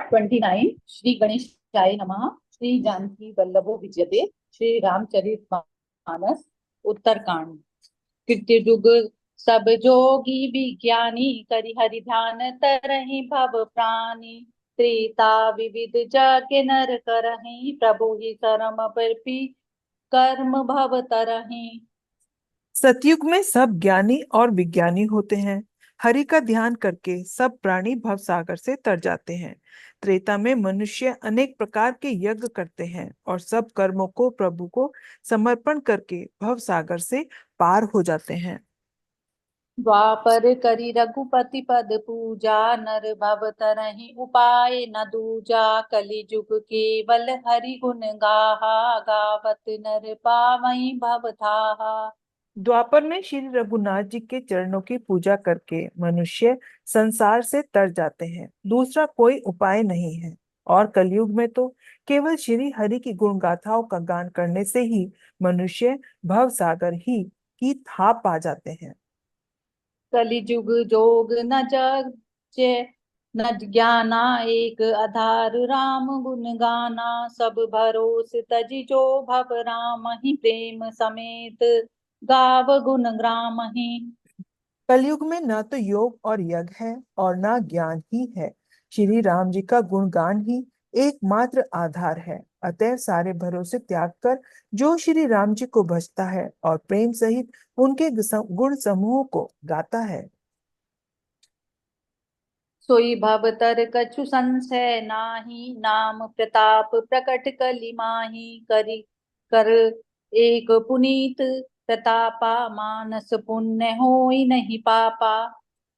Part 29। Shri गणेशाय नमः। श्री जानकी वल्लभो विजयते। श्री रामचरित मानस उत्तरकांड। कृत्य युग सब जोगी विज्ञानी करि हरि ध्यान तरहि भव प्राणी। त्रेता विविध जग नर करहि प्रभु ही शरम प्रपि कर्म भव तरहि। सतयुग में सब ज्ञानी और विज्ञानी होते हैं। हरि का ध्यान करके सब प्राणी भव सागर से तर जाते हैं। त्रेता में मनुष्य अनेक प्रकार के यज्ञ करते हैं और सब कर्मों को प्रभु को समर्पण करके भव सागर से पार हो जाते हैं। द्वापर करी रघुपति पद पूजा नर भव तरहि उपाय न दूजा। कलि जुग केवल हरि गुण गाहा गावत नर पावई भव थाहा। द्वापर में श्री रघुनाथ जी के चरणों की पूजा करके मनुष्य संसार से तर जाते हैं, दूसरा कोई उपाय नहीं है। और कलयुग में तो केवल श्री हरि की गुण गाथाओं का गान करने से ही मनुष्य भव सागर ही की था पा जाते हैं। कलि जुग जोग न जग न ज्ञाना एक आधार राम गुण गाना। सब भरोस तजि जो भव राम ही प्रेम समेत गाव गुण ग्राम ही। कलयुग में ना तो योग और यज्ञ है और ना ज्ञान ही है। श्री राम जी का गुणगान ही एकमात्र आधार है। अतः सारे भरोसे त्याग कर जो श्री राम जी को भजता है और प्रेम सहित उनके गुण समूह को गाता है, सोई भवतर कछु संशय नाही। नाम प्रताप प्रकट कलि माही। करि कर एक पुनीत प्रतापा मानस पुण्य होई नहीं पापा।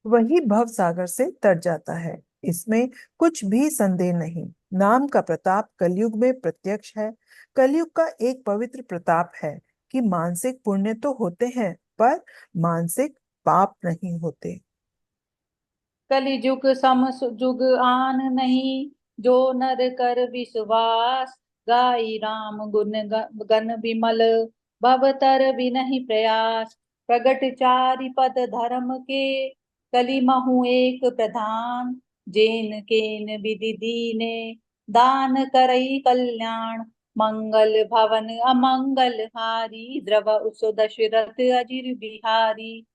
वही भव सागर से तर जाता है। इसमें कुछ भी संदेह नहीं। नाम का प्रताप कलयुग में प्रत्यक्ष है। कलयुग का एक पवित्र प्रताप है कि मानसिक पुण्य तो होते हैं पर मानसिक पाप नहीं होते। कलि जुग सम जुग आन नहीं। जो नर कर विश्वास गाई राम गुण गन विमल भवतर बिनहि प्रयास। प्रगट चारि पद धर्म के कलि महु एक प्रधान। जेन केन विधि दीने दान करई कल्याण। मंगल भवन अमंगल हारी द्रव उस दशरथ अजिर बिहारी।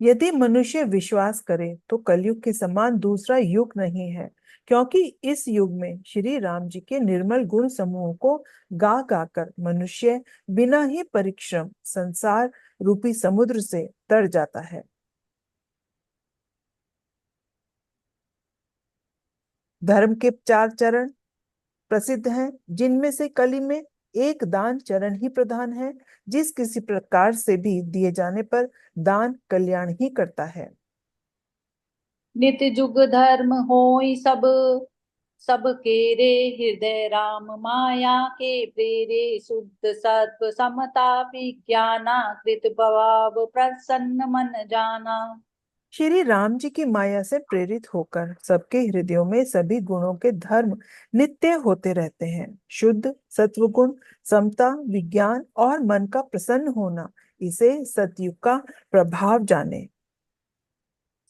यदि मनुष्य विश्वास करे तो कलयुग के समान दूसरा युग नहीं है, क्योंकि इस युग में श्री राम जी के निर्मल गुण समूह को गा गा कर मनुष्य बिना ही परिश्रम संसार रूपी समुद्र से तर जाता है। धर्म के 4 चरण प्रसिद्ध हैं, जिनमें से कली में एक दान चरण ही प्रधान है। जिस किसी प्रकार से भी दिए जाने पर दान कल्याण ही करता है। नित जुग धर्म होई सब सब केरे हृदय राम माया के प्रेरे। शुद्ध सत्व समता विज्ञाना कृत भवाब प्रसन्न मन जाना। श्री राम जी की माया से प्रेरित होकर सबके हृदयों में सभी गुणों के धर्म नित्य होते रहते हैं। शुद्ध सत्वगुण, समता, विज्ञान और मन का प्रसन्न होना, इसे सतयुग का प्रभाव जाने।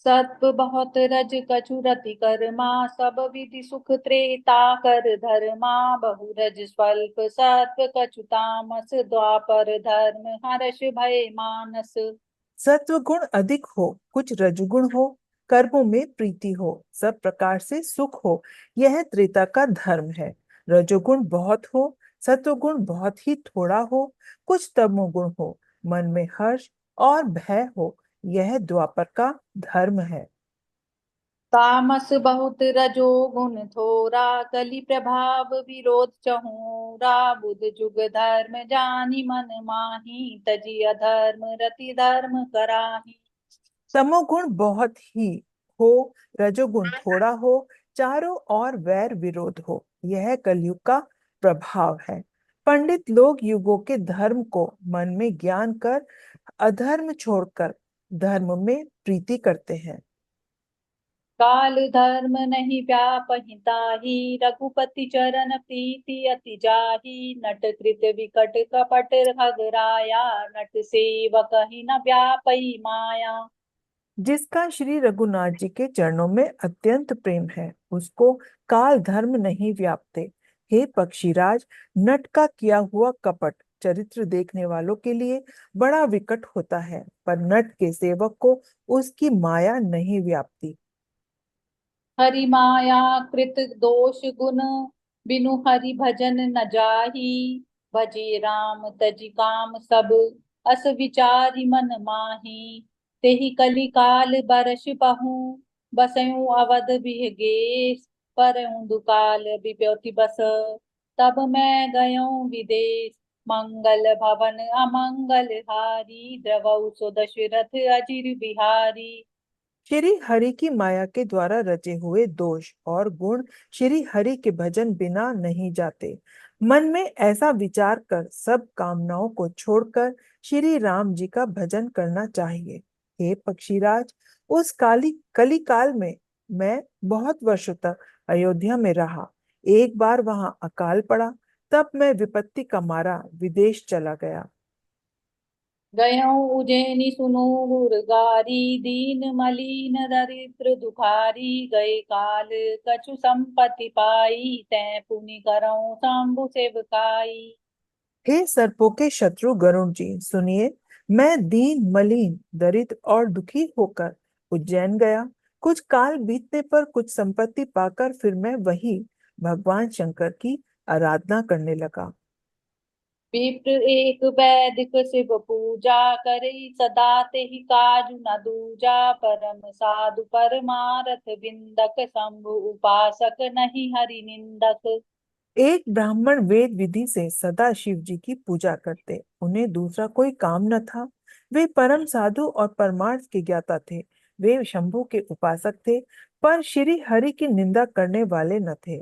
सत्व बहुत रज कछु रति कर्मा। सब विधि सुख त्रेता कर धर्मा। बहु रज स्वल्प सत्व कछु तामस। द्वापर धर्म हर्ष भय मानस। सत्वगुण अधिक हो, कुछ रजगुण हो, कर्मों में प्रीति हो, सब प्रकार से सुख हो, यह त्रेता का धर्म है। रजोगुण बहुत हो, सत्वगुण बहुत ही थोड़ा हो, कुछ तमोगुण हो, मन में हर्ष और भय हो, यह द्वापर का धर्म है। तामस बहुत रजो गुण थोरा। कलि प्रभाव विरोध चहूरा। बुध जुग धर्म जानि मन माही। तजी अधर्म रति धर्म कराही। तमोगुण बहुत ही हो, रजोगुण थोड़ा हो, चारों ओर वैर विरोध हो, यह कलयुग का प्रभाव है। पंडित लोग युगों के धर्म को मन में ज्ञान कर अधर्म छोड़कर धर्म में प्रीति करते हैं। काल धर्म नहीं व्यापहि ताहि। रघुपति चरण प्रीति अति जाहि। नट कृत विकट कपट खगराया। नट सेवक ही न व्यापई माया। जिसका श्री रघुनाथ जी के चरणों में अत्यंत प्रेम है, उसको काल धर्म नहीं व्यापते। हे पक्षीराज, नट का किया हुआ कपट चरित्र देखने वालों के लिए बड़ा विकट होता है, पर नट के सेवक को उसकी माया नहीं व्यापती। हरि माया कृत दोष गुण, बिनु हरि भजन न जाही। भजे राम तजि काम सब, अस विचारि मन माही। तेहि कलि काल बरस बहूं, बसऊं अवध बिहगेश। परऊं दुकाल विपत्ति बस, तब मैं गयों विदेश। मंगल भवन अमंगल हारी, द्रवऊ सो दशरथ अजिर बिहारी। श्री हरि की माया के द्वारा रचे हुए दोष और गुण श्री हरि के भजन बिना नहीं जाते। मन में ऐसा विचार कर सब कामनाओं को छोड़कर श्री राम जी का भजन करना चाहिए। हे पक्षीराज, उस काली कली काल में मैं बहुत वर्षों तक अयोध्या में रहा। एक बार वहां अकाल पड़ा, तब मैं विपत्ति का मारा विदेश चला गया। गयों उज्जैनी सुनो गुरगारी, दीन मलिन दरिद्र दुखारी। गए काल कछु संपत्ति पाई, तै पुनि करऊं शंभु सेवकाई। हे सर्पों के शत्रु गरुण जी, सुनिए। मैं दीन मलिन दरिद्र और दुखी होकर उज्जैन गया। कुछ काल बीतने पर कुछ संपत्ति पाकर फिर मैं वही भगवान शंकर की आराधना करने लगा। विप्र एक वैदिक शिव पूजा, करे सदा तेहि काजु न दूजा। परम साधु परमारथ बिंदक, शंभु उपासक नहीं हरि निंदक। एक ब्राह्मण वेद विधि से सदा शिव जी की पूजा करते, उन्हें दूसरा कोई काम न था। वे परम साधु और परमार्थ के ज्ञाता थे। वे शंभु के उपासक थे, पर श्री हरि की निंदा करने वाले न थे।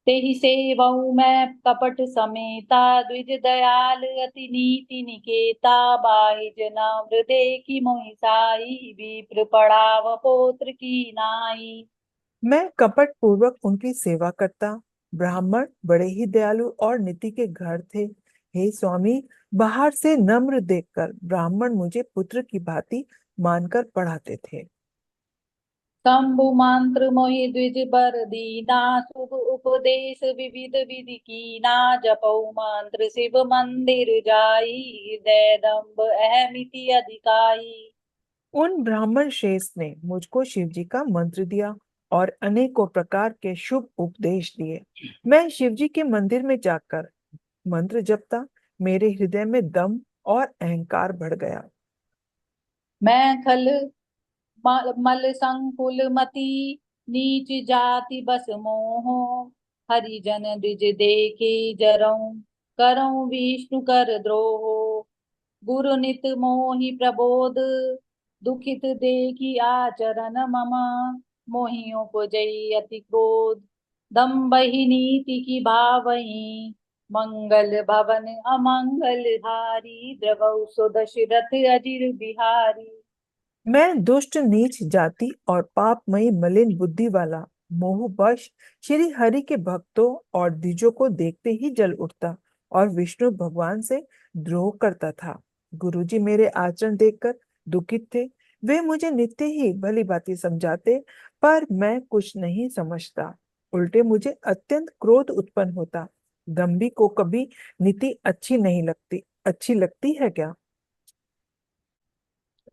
तेहि सेवऊँ मैं कपट समेता, द्विज दयाल अति नीति निकेता। बाहि जन देखी मोहि साई, विप्र पड़ाव पोत्र की नाई। मैं कपट पूर्वक उनकी सेवा करता। ब्राह्मण बड़े ही दयालु और नीति के घर थे। हे स्वामी, बाहर से नम्र देखकर ब्राह्मण मुझे पुत्र की भांति मानकर पढ़ाते थे। शंभु मंत्र मोहि द्विज बर दीना, शुभ उपदेश विविध विधि कीना। जपऊ मंत्र शिव मंदिर जाई, हृदय दम्भ अहमिति अधिकाई। उन ब्राह्मण श्रेष्ठ ने मुझको शिव जी का मंत्र दिया और अनेकों प्रकार के शुभ उपदेश दिए। मैं शिव जी के मंदिर में जाकर मंत्र जपता। मेरे हृदय में दम और अहंकार बढ़ गया। मैं खल मल संकुल मति, नीच जाति बस मोह। हरिजन द्विज देखे जरऊं, करऊं विष्णु कर द्रोह। गुरु नित मोहि प्रबोध, दुखित देखी आचरण मम। मोहि उपजई अति क्रोध, दम्भहि नीति की भावई। मंगल भवन अमंगल हारी, द्रवऊ सो दशरथ अजिर बिहारी। मैं दुष्ट नीच जाति और पापमयी मलिन बुद्धि वाला मोहवश श्री हरि के भक्तों और द्विजों को देखते ही जल उठता और विष्णु भगवान से द्रोह करता था। गुरुजी मेरे आचरण देखकर दुखित थे। वे मुझे नित्य ही भली भांति समझाते, पर मैं कुछ नहीं समझता। उल्टे मुझे अत्यंत क्रोध उत्पन्न होता। दंभी को कभी नीति अच्छी लगती है क्या?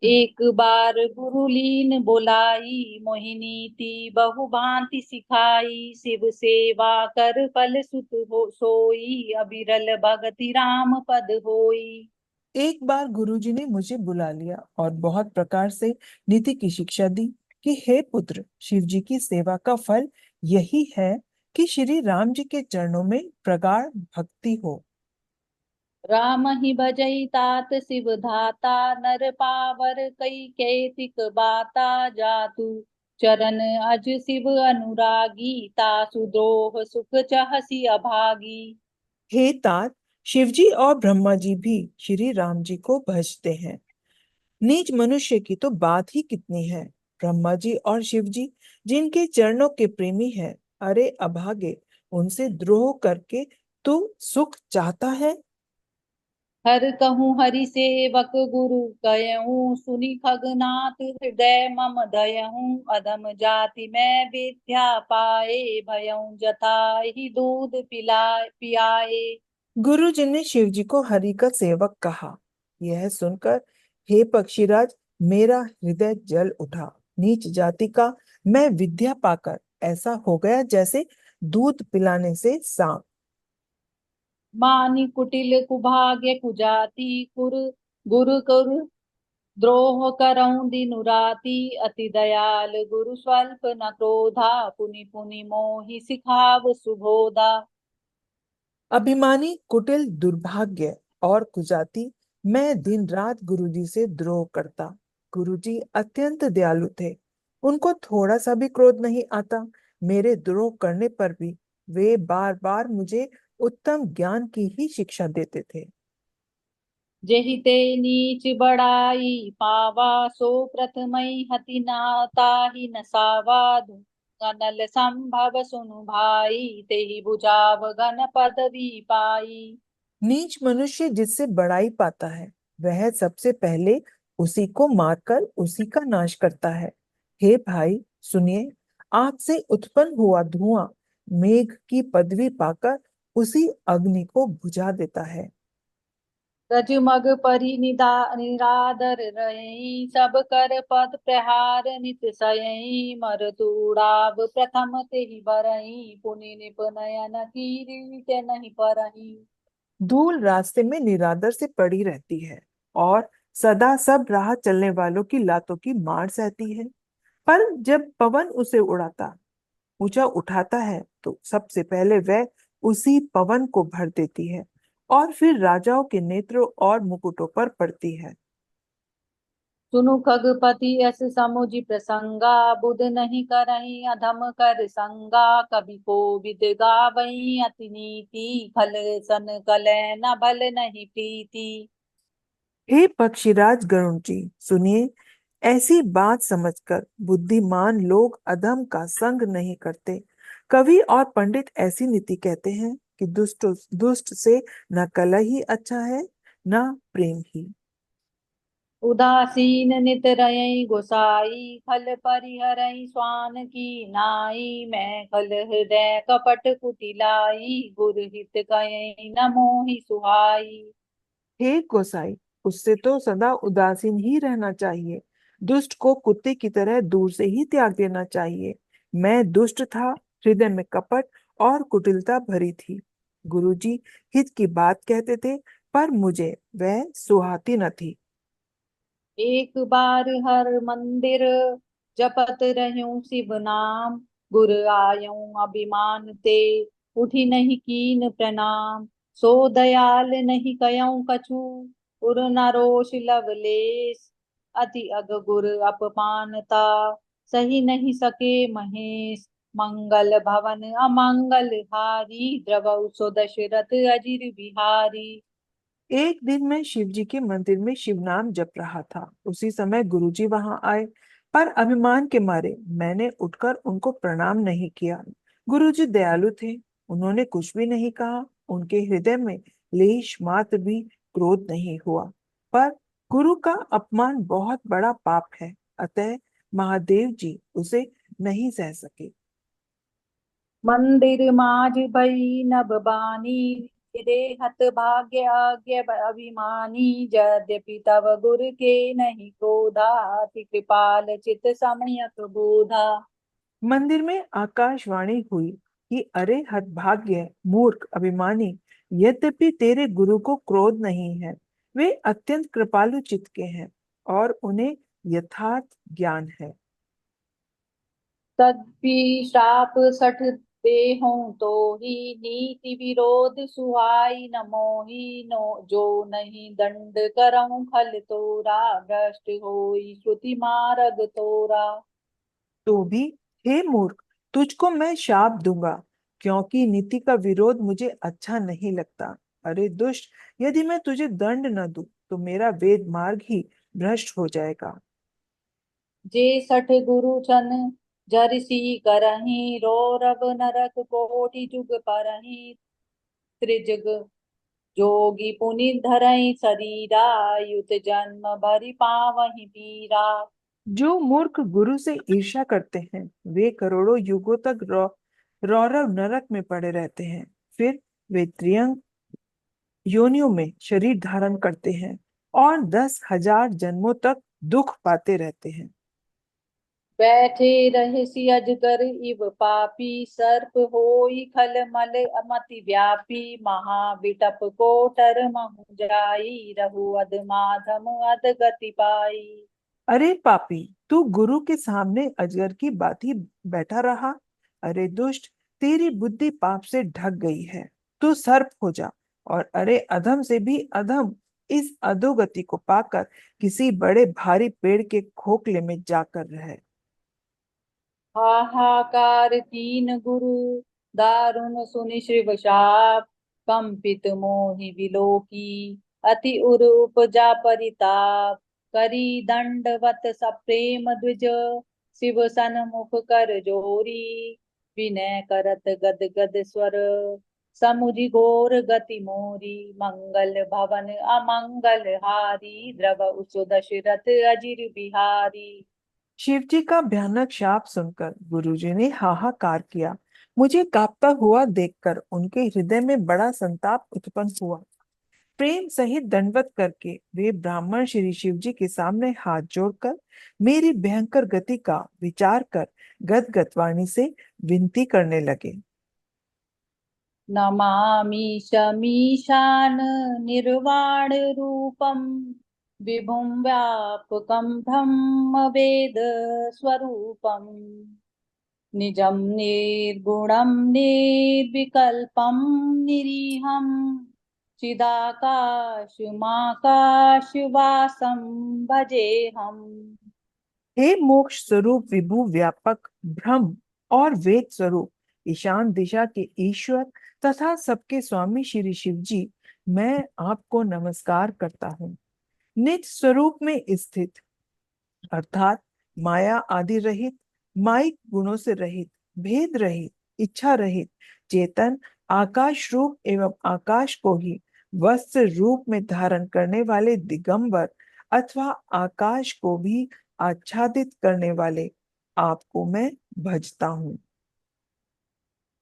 एक बार गुरु लीन बोलाई, मोहिनीति बहु भांति सिखाई। शिव सेवा कर फल सुत हो सोई, अबिरल भगति राम पद होई। एक बार गुरुजी ने मुझे बुला लिया और बहुत प्रकार से नीति की शिक्षा दी कि हे पुत्र, शिव जी की सेवा का फल यही है कि श्री राम जी के चरणों में प्रगाढ़ भक्ति हो। राम ही भजई तात शिव धाता, नर पावर कई कैतिक बाता। जातु चरण अज शिव अनुरागी, तासु द्रोह सुख चहसी अभागी। हे तात, शिव जी और ब्रह्मा जी भी श्री राम जी को भजते हैं। नीच मनुष्य की तो बात ही कितनी है। ब्रह्मा जी और शिव जी जिनके चरणों के प्रेमी हैं, अरे अभागे, उनसे द्रोह करके तू सुख चाहता है? हर कहूँ हरि सेवक गुरु कयऊँ, सुनि खगनाथ हृदय मम दयऊँ। अधम जाति मैं विद्या पाए, भयऊँ जथा ही दूध पियाए। गुरु जी ने शिव जी को हरि का सेवक कहा। यह सुनकर हे पक्षीराज, मेरा हृदय जल उठा। नीच जाति का मैं विद्या पाकर ऐसा हो गया जैसे दूध पिलाने से सांप। मानि कुटिल कुभाग्य कुजाति, गुरु कुर द्रोह करऊँ दिनु राति। अति दयाल गुरु स्वल्प न क्रोधा, पुनि पुनि मोहि सिखाव सुबोधा। अभिमानी, कुटिल, दुर्भाग्य और कुजाति, मैं दिन रात गुरुजी से द्रोह करता। गुरुजी अत्यंत दयालु थे, उनको थोड़ा सा भी क्रोध नहीं आता। मेरे द्रोह करने पर भी वे बार बार मुझे उत्तम ज्ञान की ही शिक्षा देते थे। जेहि ते नीच बड़ाई पावा, सो प्रथमई हति नाताहि न सावा। गनल संभव सुनु भाई, तेहि बुझाव गन पदवी पाई। नीच मनुष्य जिससे बड़ाई पाता है, वह सबसे पहले उसी को मारकर उसी का नाश करता है। हे भाई सुनिए, आग से उत्पन्न हुआ धुआं मेघ की पदवी पाकर उसी अग्नि को बुझा देता है। रजमग परि निरादर रही, सब कर पद प्रहार नित सयई। मर तूड़ाव प्रथम तेहि बरई, पुनि निप नयन कीरीत नहीं परही। धूल रास्ते में निरादर से पड़ी रहती है और सदा सब राह चलने वालों की लातों की मार सहती है। पर जब पवन उसे ऊंचा उठाता है तो सबसे पहले वह उसी पवन को भर देती है और फिर राजाओं के नेत्रों और मुकुटों पर पड़ती है। सुनु खगपति यस समुझ प्रसंगा, बुध नहीं करही अधम कर संगा। कवि कोविद गावई अति नीति, खल सन कलय न भल नहीं प्रीति। हे पक्षीराज गरुण जी, सुनिए, ऐसी बात समझकर बुद्धिमान लोग अधम का संग नहीं करते। कवि और पंडित ऐसी नीति कहते हैं कि दुष्ट दुष्ट से न कलह ही अच्छा है, न प्रेम ही। उदासीन नित रयई गोसाई, खल परिहरई स्वान की नाई। मैं खल हृदय कपट कुटिलाई, गुर हित कयई न मोहि सुहाई। हे गोसाई, उससे तो सदा उदासीन ही रहना चाहिए। दुष्ट को कुत्ते की तरह दूर से ही त्याग देना चाहिए। मैं दुष्ट था, हृदय में कपट और कुटिलता भरी थी। गुरुजी हित की बात कहते थे, पर मुझे वह सुहाती न थी। एक बार हर मंदिर जपत रहूं शिव नाम। गुर आयऊं अभिमान ते, उठी नहीं कीन प्रणाम। सो दयाल नहीं कयऊं कछु, उर न रोष लवलेश। अति अग गुर अपमानता, सही नहीं सके महेश। मंगल भवन अमंगल हारी, द्रवउ सो दशरथ अजिर बिहारी। एक दिन मैं शिव जी के मंदिर में शिव नाम जप रहा था। उसी समय गुरुजी वहां आए, पर अभिमान के मारे मैंने उठकर उनको प्रणाम नहीं किया। गुरुजी दयालु थे, उन्होंने कुछ भी नहीं कहा। उनके हृदय में लेश मात्र भी क्रोध नहीं हुआ। पर गुरु का अपमान बहुत बड़ा पाप है, अतः महादेव जी उसे नहीं सह सके। मंदिर माज भई नभ बानी, रे हत भाग्य आज्ञ अभिमानी। यद्यपि तव गुर के नहीं क्रोधा, अति कृपाल चित सम्यक बोधा। मंदिर में आकाशवाणी हुई कि अरे हतभाग्य, मूर्ख, अभिमानी, यद्यपि तेरे गुरु को क्रोध नहीं है, वे अत्यंत कृपालु चित्त के हैं और उन्हें यथार्थ ज्ञान है। तद्पि श्राप सठ दे हों तो ही, नीति विरोध सुहाई न मोही। नो जो नहीं दंड करऊं खल तोरा, भ्रष्ट होई श्रुति मार्ग तोरा। तो भी हे मूर्ख, तुझको मैं शाप दूंगा, क्योंकि नीति का विरोध मुझे अच्छा नहीं लगता। अरे दुष्ट, यदि मैं तुझे दंड न दूं तो मेरा वेद मार्ग ही भ्रष्ट हो जाएगा। जे सठ गुरु छन जरसी करही, रो रब नरक कोटि जुग परही। त्रिजग जोगी पुनि धरई शरीरा, युत जन्म भरि पावहि पीरा। जो मूर्ख गुरु से ईर्ष्या करते हैं वे करोड़ों युगों तक रौरव नरक में पड़े रहते हैं। फिर वे त्रियंग योनियों में शरीर धारण करते हैं और 10,000 जन्मों तक दुख पाते रहते हैं। बैठे रहे सि अजगर इव पापी, सर्प होई खल मल अमति व्यापी। महाविटप कोटर महु जाई, रहु अधमाधम अधगति पाई। अरे पापी, तू गुरु के सामने अजगर की भांति बैठा रहा। अरे दुष्ट, तेरी बुद्धि पाप से ढक गई है। तू सर्प हो जा। और अरे अधम से भी अधम, इस अधोगति को पाकर किसी बड़े भारी पेड़ के खोखले में जाकर रहे। हाहाकार कीन गुरु, दारुण सुनि शिव शाप। कंपित मोहि विलोकी, अति उर उपजा परिताप। करी दंडवत सप्रेम द्विज, शिव सन्मुख कर जोरी। विनय करत गद गद स्वर, समुझि घोर गति मोरी। मंगल भवन अमंगल हारी, द्रव उसु दशरथ अजिर बिहारी। शिवजी का भयानक शाप सुनकर गुरुजी ने हाहाकार किया। मुझे कांपता हुआ देखकर उनके हृदय में बड़ा संताप उत्पन्न हुआ। प्रेम सहित दंडवत करके वे ब्राह्मण श्री शिव जी के सामने हाथ जोड़कर मेरी भयंकर गति का विचार कर गदगद वाणी से विनती करने लगे। नमामि शमीशान निर्वाण रूपम, विभुं व्यापकं ब्रह्म वेद स्वरूपम। निजं निर्गुणं निर्विकल्पं निरीहं, चिदाकाशमाकाशवासं भजेऽहम्। हे मोक्ष स्वरूप विभु व्यापक ब्रह्म और वेद स्वरूप ईशान दिशा के ईश्वर तथा सबके स्वामी श्री शिव जी, मैं आपको नमस्कार करता हूँ। निज स्वरूप में स्थित अर्थात माया आदि रहित, माइक गुणों से रहित, भेद रहित, इच्छा रहित, चेतन आकाश रूप एवं आकाश को ही वस्त्र रूप में धारण करने वाले दिगंबर अथवा आकाश को भी आच्छादित करने वाले आपको मैं भजता हूँ।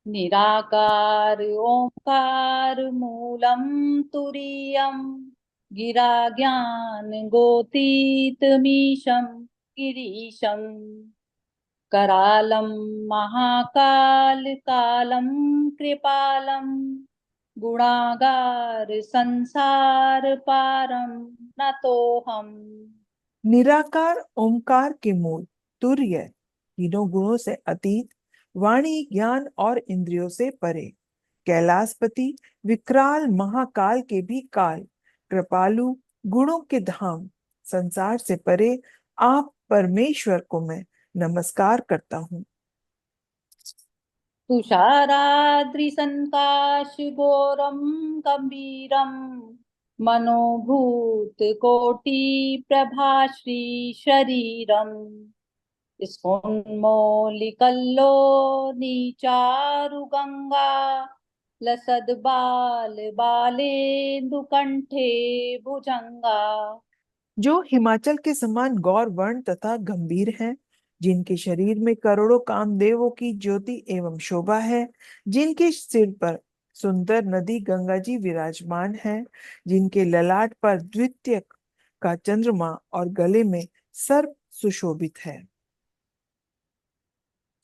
निराकार ओंकार मूलं तुरीयं, गिरा ज्ञान गोतीत मीशं गिरीशं। करालं महाकाल कालं कृपालं, गुणागार संसार पारं नतोऽहम्। निराकार ओंकार के मूल, तुर्य, तीनों गुणों से अतीत, वाणी ज्ञान और इंद्रियों से परे, कैलाशपति, विकराल महाकाल के भी काल, कृपालु, गुणों के धाम, संसार से परे आप परमेश्वर को मैं नमस्कार करता हूँ। तुषाराद्रिसन्काशघोरं गम्भीरं, मनोभूतकोटिप्रभाश्री शरीरम्। स्फुन्मौलिकल्लोलीचारुगङ्गा, लसद्बालबालेन्दुकण्ठे भुजङ्गा। जो हिमाचल के समान गौर वर्ण तथा गंभीर हैं, जिनके शरीर में करोड़ों कामदेवों की ज्योति एवं शोभा है, जिनके सिर पर सुंदर नदी गंगा जी विराजमान है, जिनके ललाट पर द्वितीय का चंद्रमा और गले में सर्प सुशोभित है।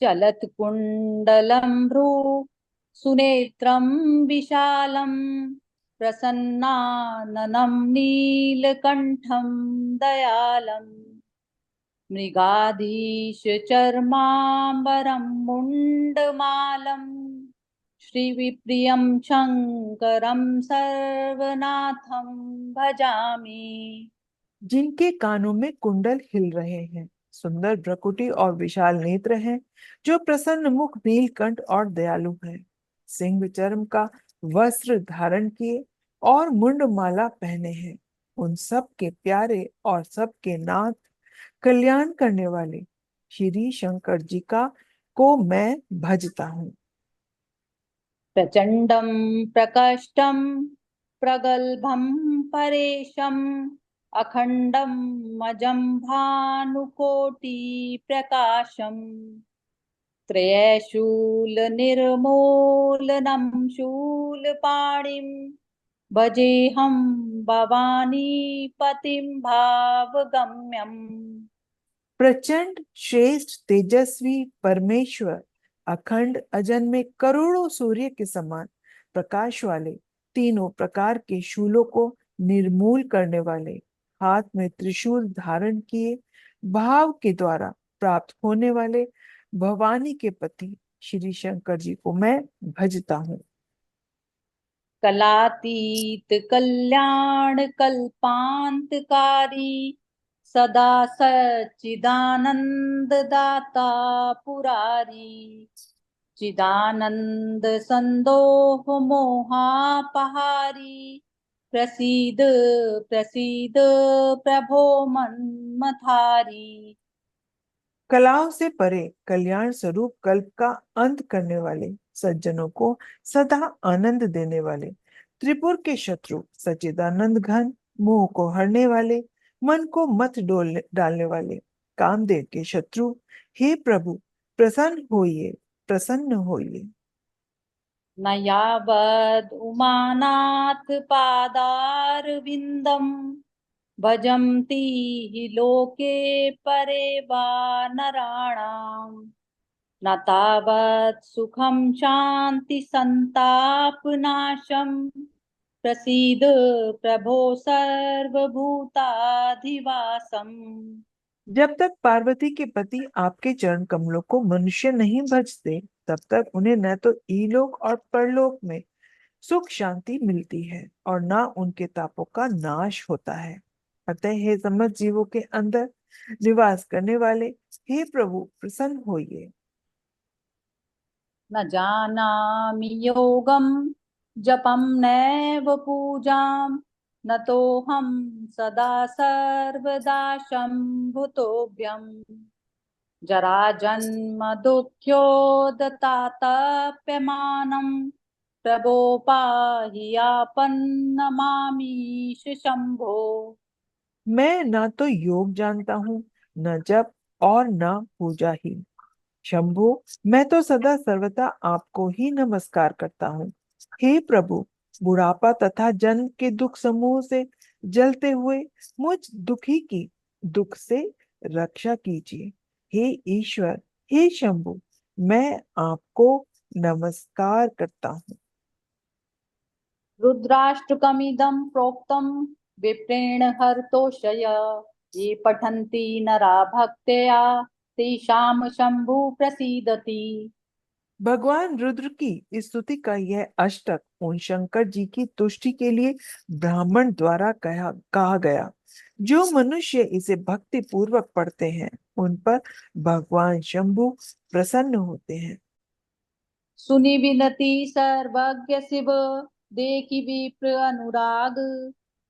चलत् कुण्डलं भ्रू सुनेत्रं विशालं, प्रसन्नाननं नीलकण्ठं दयालम्। मृगाधीश चर्माम्बरं मुण्डमालं, श्रीविप्रियं शङ्करं सर्वनाथं भजामि। जिनके कानों में कुंडल हिल रहे हैं, सुंदर भ्रकुटी और विशाल नेत्र हैं, जो प्रसन्न मुख, नीलकंठ और दयालु हैं, सिंह चर्म का वस्त्र धारण किए और मुंडमाला पहने हैं, उन सब के प्यारे और सबके नाथ, कल्याण करने वाले श्री शंकर जी का को मैं भजता हूँ। प्रचण्डं प्रकष्टं प्रगल्भं परेशम् अखण्डं मजं भानुकोटिप्रकाशम् त्रयशूलनिर्मूलनं शूलपाणिं भजेऽहं भवानी पतिं भावगम्यम्। प्रचंड श्रेष्ठ तेजस्वी परमेश्वर अखंड अजन्मे करोड़ों सूर्य के समान प्रकाश वाले, तीनों प्रकार के शूलों को निर्मूल करने वाले, हाथ में त्रिशूल धारण किए भाव के द्वारा प्राप्त होने वाले भवानी के पति श्री शंकर जी को मैं भजता हूँ। कलातीत कल्याण कल्पांतकारी सदा सच्चिदानंद दाता पुरारी चिदानंद संदोह मोहापहारी प्रसीद प्रसीद प्रभो मन्मथारी। कलाओं से परे कल्याण स्वरूप कल्प का अंत करने वाले, सज्जनों को सदा आनंद देने वाले, त्रिपुर के शत्रु सच्चिदानंद घन, मोह को हरने वाले, मन को मत डोलने डालने वाले, कामदेव के शत्रु, हे प्रभु प्रसन्न होइए, प्रसन्न होइए। न यावद् उमानाथ पादारविन्दं भजन्ति हि लोके परे वा नराणाम् न तावत् सुखं शान्ति संतापनाशं प्रसीद प्रभो सर्वभूताधिवासम्। जब तक पार्वती के पति आपके चरण कमलों को मनुष्य नहीं भजते, तब तक उन्हें न तो इलोक और परलोक में सुख शांति मिलती है और ना उनके तापों का नाश होता है। अतः हे समस्त जीवों के अंदर निवास करने वाले, हे प्रभु प्रसन्न होइए। न जानामि योगं जपं नैव पूजां न तोऽहं सदा सर्वदा शम्भुतोऽभ्यम् जराजन्म दुःख्योदतातप्यमानं प्रभो पाहि आपन्नमामीश शम्भो। मैं ना तो योग जानता हूँ, न जप और न पूजा ही। शंभु, मैं तो सदा सर्वदा आपको ही नमस्कार करता हूँ। हे प्रभु, बुढ़ापा तथा जन्म के दुख समूह से जलते हुए मुझ दुखी की दुख से रक्षा कीजिए। हे ईश्वर, हे शंभु, मैं आपको नमस्कार करता हूँ। रुद्राष्टकमिदं प्रोक्तं विप्रेण हर्तोषय ये पठन्ति नरा भक्त्या तेषां शम्भु प्रसीदति। भगवान रुद्र की इस स्तुति का यह अष्टक उन शंकर जी की तुष्टि के लिए ब्राह्मण द्वारा कहा गया। जो मनुष्य इसे भक्ति पूर्वक पढ़ते हैं, उन पर भगवान शंभु प्रसन्न होते हैं। सुनि विनति सर्वज्ञ शिव देखि विप्र अनुराग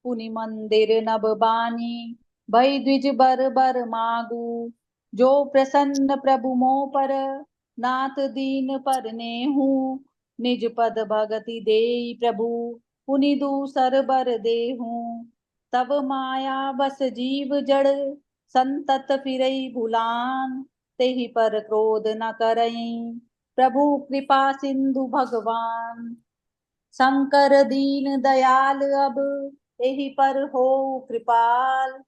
पुनि मंदिर नभ बानी भई द्विज बर बर मागु जो प्रसन्न प्रभु मो पर नाथ दीन परने हूँ निज पद भगति देई प्रभु पुनि दूसर बर देहूँ तब माया बस जीव जड़ संतत फिरई भुलान तेहि पर क्रोध न करई प्रभु कृपा सिंधु भगवान शंकर दीन दयाल अब एहि पर हो कृपाल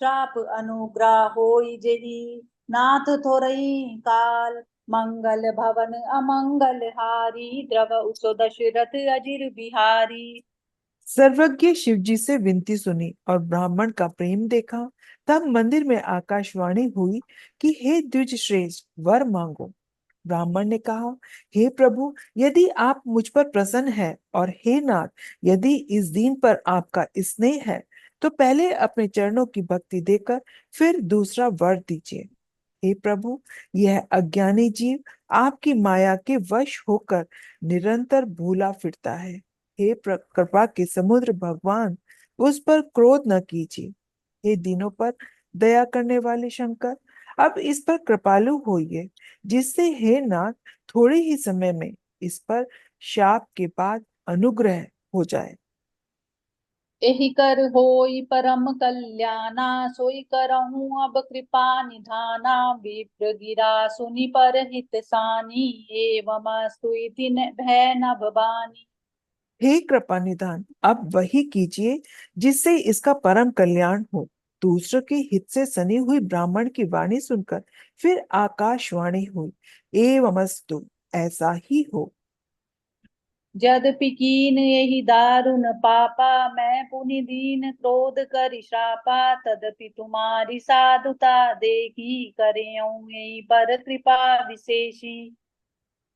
श्राप अनुग्रह होई जेहि नाथ थोरई काल मंगल भवन अमंगल हारी द्रव उसो दशरथ अजिर बिहारी। सर्वज्ञ शिव जी से विनती सुनी और ब्राह्मण का प्रेम देखा। तब मंदिर में आकाशवाणी हुई कि हे द्विज श्रेष्ठ, वर मांगो। ब्राह्मण ने कहा, हे प्रभु, यदि आप मुझ पर प्रसन्न है और हे नाथ, यदि इस दीन पर आपका स्नेह है, तो पहले अपने चरणों की भक्ति देकर फिर दूसरा वर दीजिए। हे प्रभु, यह अज्ञानी जीव आपकी माया के वश होकर निरंतर भूला फिरता है। हे कृपा के समुद्र भगवान, उस पर क्रोध न कीजिए। हे दीनों पर दया करने वाले शंकर, अब इस पर कृपालु होइए, जिससे हे नाथ थोड़े ही समय में इस पर शाप के बाद अनुग्रह हो जाए। एहि कर होई परम कल्याणा, सोई करहूँ अब कृपा निधाना। विप्र गिरा सुनि पर हित सानी, एवमस्तु इति भय न भवानी। हे कृपा निधान, अब वही कीजिए जिससे इसका परम कल्याण हो। दूसरों के हित से सनी हुई ब्राह्मण की वाणी सुनकर फिर आकाशवाणी हुई, एवमस्तु, ऐसा ही हो। यद्यपि कीन यही दारुण पापा, मैं पुनि दीन क्रोध करि श्रापा। तदपि तुम्हारी साधुता देखी, करेऊँ यही पर कृपा विशेषी।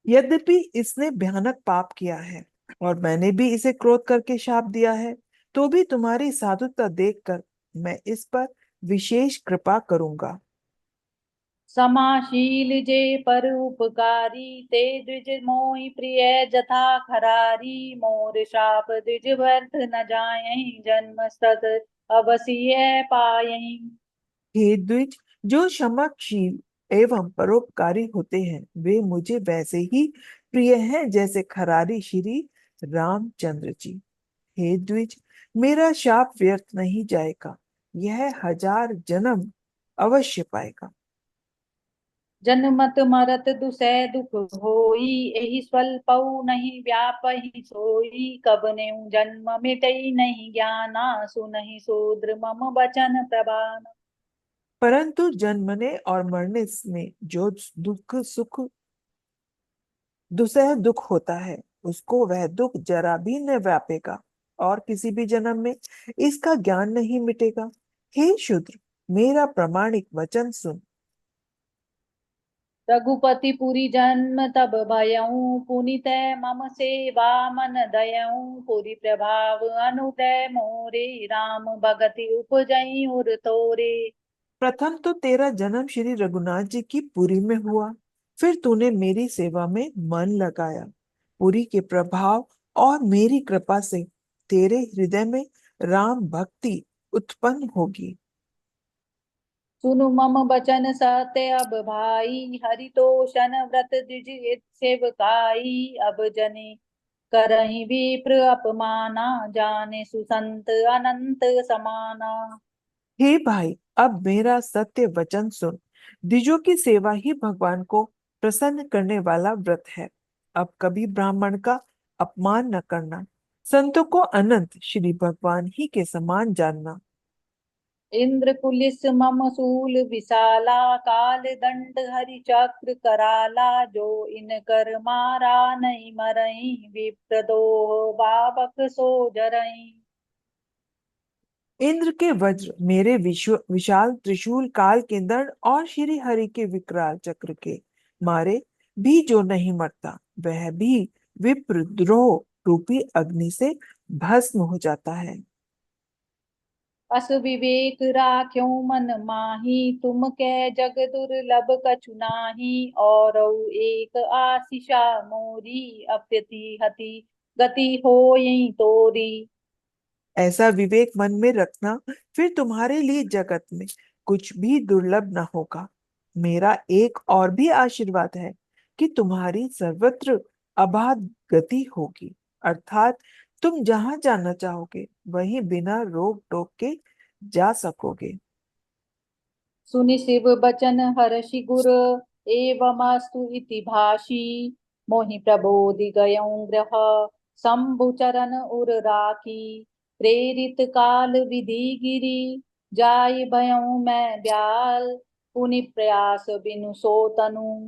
यद्यपि इसने भयानक पाप किया है और मैंने भी इसे क्रोध करके शाप दिया है, तो भी तुम्हारी साधुता देखकर मैं इस पर विशेष कृपा करूंगा। समाशील जे पर उपकारी, ते द्विज मोहि प्रिय जथा खरारी। मोर शाप द्विज व्यर्थ न जायं, जन्म सत अवसिय पायं। हे द्विज, जो क्षमाशील एवं परोपकारी होते हैं वे मुझे वैसे ही प्रिय हैं जैसे खरारी श्री रामचंद्र जी। हे द्विज, मेरा शाप व्यर्थ नहीं जाएगा, यह 1000 जन्म अवश्य पाएगा। जन्मत मरत दुसह दुख होई, एहि स्वल्पऊ नहीं व्यापहि सोई। कब नेउ जन्म मिटई नहीं ज्ञाना, सुनहि शूद्र मम बचन प्रमाण। परंतु जन्मने और मरने में जो दुख सुख दुसह दुख होता है, उसको वह दुख जरा भी न व्यापेगा और किसी भी जन्म में इसका ज्ञान नहीं मिटेगा। हे शूद्र, मेरा प्रमाणिक वचन सुन। रघुपति पुरी जन्म तब भयऊ, पुनित मम सेवा मन दयऊ। पुरी प्रभाव अनुदय मोरे, राम भगति उपजई उर तोरे। प्रथम तो तेरा जन्म श्री रघुनाथ जी की पुरी में हुआ, फिर तूने मेरी सेवा में मन लगाया। पुरी के प्रभाव और मेरी कृपा से तेरे हृदय में राम भक्ति उत्पन्न होगी। सुनु मम बचन सत्य अब भाई, हरितोषण व्रत द्विज सेवकाई। अब जने करहि विप्र अपमाना, जाने सुसंत अनंत समाना। हे भाई, अब मेरा सत्य वचन सुन। द्विजों की सेवा ही भगवान को प्रसन्न करने वाला व्रत है। अब कभी ब्राह्मण का अपमान न करना, संतों को अनंत श्री भगवान ही के समान जानना। इंद्र कुलिस मम सूल विशाला, काल दंड हरि चक्र कराला। जो इन कर मारा नहीं मरई, विप्रदोह बाबक सो जरई। इंद्र के वज्र, मेरे विशाल त्रिशूल, काल के दंड और श्री हरि के विकराल चक्र के मारे भी जो नहीं मरता, वह भी विप्रद्रोह रूपी अग्नि से भस्म हो जाता है। अस विवेक राख्यो मन माही, तुम कै जग दुर्लभ कछु नाही। और एक आशीषा मोरी, अप्यति हति गति होयि तोरी। ऐसा विवेक मन में रखना, फिर तुम्हारे लिए जगत में कुछ भी दुर्लभ न होगा। मेरा एक और भी आशीर्वाद है कि तुम्हारी सर्वत्र अबाध गति होगी, अर्थात तुम जहां जाना चाहोगे वहीं बिना रोक टोक के जा सकोगे। सुनि शिव बचन हर्षि गुर, एवमस्तु इति भाषी। मोहि प्रबोधि गयऊँ ग्रह, शंभु चरण उर राखी। प्रेरित काल विधि गिरी, जाय भयऊँ मैं ब्याल। पुनि प्रयास बिनु सो तनु,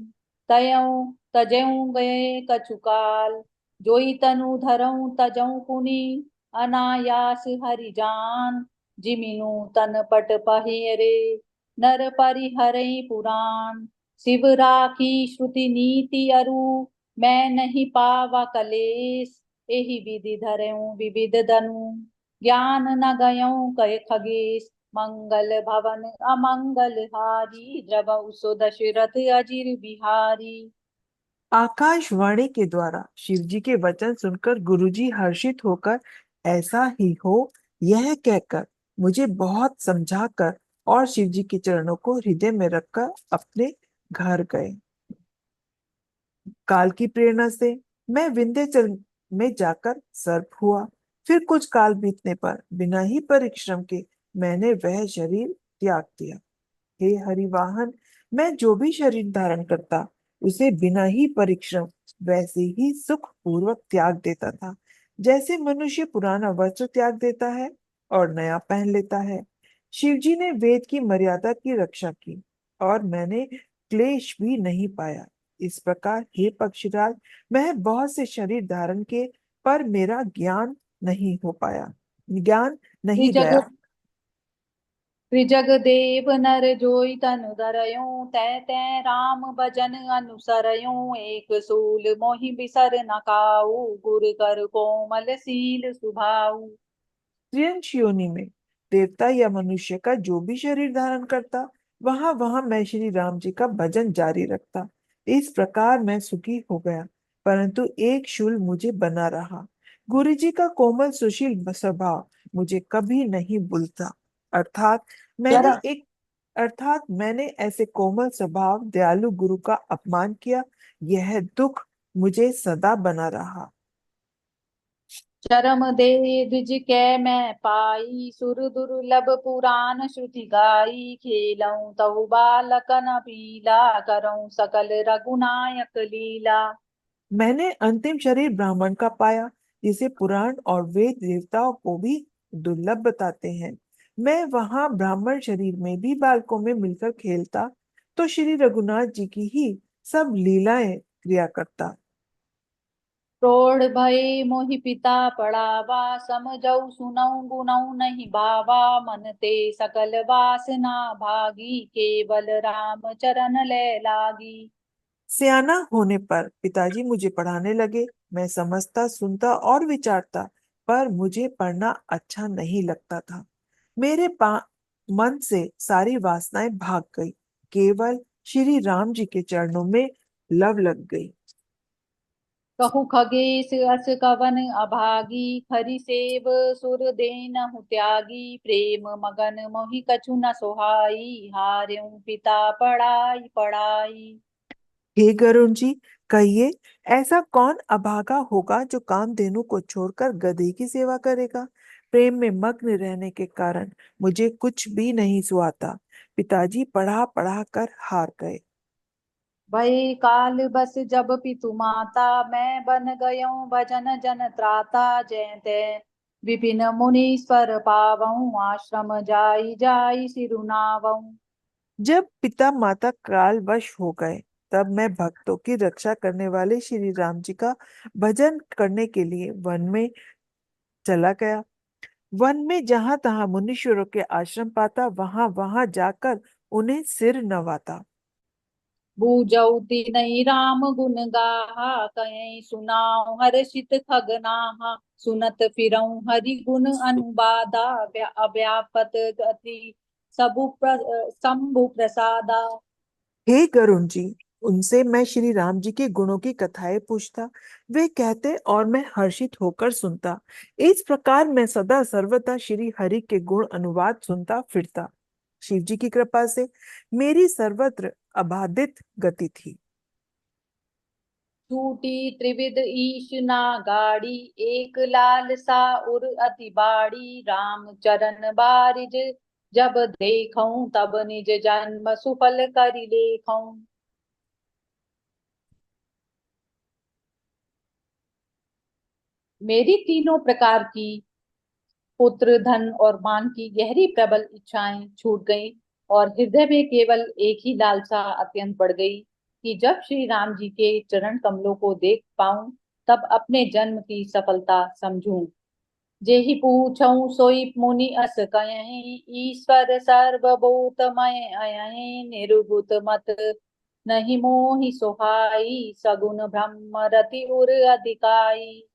तयऊँ तजऊँ गए कछु काल। जोई तनु धरऊँ तजऊँ पुनि, अनायास हरि जान। जिमिनु तन पट पहिरे, नर परिहरइ पुराण। शिव राखी श्रुति नीति अरु, मैं नहीं पावा कलेस। एहि विधि धरऊँ विविध दनु, ज्ञान न गयऊँ कय खगेश। मंगल भवन अमंगल हारी, द्रवहु सो दशरथ अजिर बिहारी। आकाशवाणी के द्वारा शिव जी के वचन सुनकर गुरुजी हर्षित होकर ऐसा ही हो यह कहकर मुझे बहुत समझाकर और शिव जी के चरणों को हृदय में रखकर अपने घर गए। काल की प्रेरणा से मैं विंध्याचल में जाकर सर्प हुआ, फिर कुछ काल बीतने पर बिना ही परिश्रम के मैंने वह शरीर त्याग दिया। हे हरिवाहन, मैं जो भी शरीर धारण करता उसे बिना ही परिश्रम वैसे ही सुख पूर्वक त्याग देता था, जैसे मनुष्य पुराना वस्त्र त्याग देता है और नया पहन लेता है। शिवजी ने वेद की मर्यादा की रक्षा की और मैंने क्लेश भी नहीं पाया। इस प्रकार हे पक्षीराज, मैं बहुत से शरीर धारण के, पर मेरा ज्ञान नहीं हो पाया, ज्ञान नहीं त्रिजग गया। त्रिजग देव नर जोई तनु धरयूं तै तै राम भजन अनुसरयूं एक सूल मोहि बिसर न काऊ गुर कर कोमल सील सुभाऊ। त्रियंश योनि में देवता या मनुष्य का जो भी शरीर धारण करता, वहां वहां मैं श्री राम जी का भजन जारी रखता। इस प्रकार मैं सुखी हो गया, परंतु एक शूल मुझे बना रहा। गुरु जी का कोमल सुशील स्वभाव मुझे कभी नहीं भूलता। अर्थात मैंने चर एक अर्थात मैंने ऐसे कोमल स्वभाव दयालु गुरु का अपमान किया। यह दुख मुझे सदा बना रहा। चरम दे द्विज कै मैं पाई सुर दुर्लभ पुराण श्रुति गाई खेलऊं तहु बालकन पीला करऊं सकल रघुनायक लीला। मैंने अंतिम शरीर ब्राह्मण का पाया, जिसे पुराण और वेद देवताओं को भी दुर्लभ बताते हैं। मैं वहां ब्राह्मण शरीर में भी बालकों में मिलकर खेलता, तो श्री रघुनाथ जी की ही सब लीलाएं क्रिया करता। प्रौढ़ भय मोहि पिता पड़ावा समझऊ सुनऊ गुनऊ नहीं भावा मन ते सकल वासना भागी केवल राम चरण ले लागी। सियाना होने पर पिताजी मुझे पढ़ाने लगे। मैं समझता, सुनता और विचारता, पर मुझे पढ़ना अच्छा नहीं लगता था। मेरे मन से सारी वासनाएं भाग गई। केवल श्री राम जी के चरणों में लव लग गई। कहु खगेश अस कवन अभागी खरि सेव सुर देनहु त्यागी प्रेम मगन मोहि कछु न सोहाई हार्यों पिता पढ़ाई पढ़ाई। हे गरुण जी, कहिए, ऐसा कौन अभागा होगा जो कामधेनु को छोड़कर गधे की सेवा करेगा? प्रेम में मग्न रहने के कारण मुझे कुछ भी नहीं सुहाता। पिताजी पढ़ा पढ़ा कर हार गए। भय काल बस जब पितु माता मैं बन गयों भजन जन त्राता जयते विपिन मुनीश्वर पावऊं आश्रम जाई जाई सिरुनावऊं। जब पिता माता कालवश हो गए, तब मैं भक्तों की रक्षा करने वाले श्री राम जी का भजन करने के लिए वन में चला गया। वन में जहां तहां मुनीश्वरों के आश्रम पाता, वहां वहां जाकर उन्हें सिर नवाता। बूझऊ तिनहि राम गुण गाहा कहीं सुनाऊं हर्षित खगनाहा सुनत फिरऊं हरि गुण अनुबादा अव्यापत गति शंभु प्रसादा। हे गरुण जी, उनसे मैं श्री राम जी के गुणों की कथाएं पूछता। वे कहते और मैं हर्षित होकर सुनता। इस प्रकार मैं सदा सर्वदा श्री हरि के गुण अनुवाद सुनता फिरता। शिव जी की कृपा से मेरी सर्वत्र अबाधित गति थी। छूटी त्रिविध ईश ना गाड़ी एक लाल सा उर अति बाड़ी राम चरण बारिज जब देखऊं तब निज जन्म सुफल करि लेखऊं। मेरी तीनों प्रकार की पुत्र धन और मान की गहरी प्रबल इच्छाएं छूट गईं और हृदय में केवल एक ही लालसा अत्यंत बढ़ गई कि जब श्री राम जी के चरण कमलों को देख पाऊं तब अपने जन्म की सफलता समझूं। जेहि पूछऊं सोई मुनि अस कयहि ईश्वर सर्वभूतमय अयहि निर्भूत मत नहीं मोहि सोहाई सगुन ब्रह्म रति उर अधिकाई।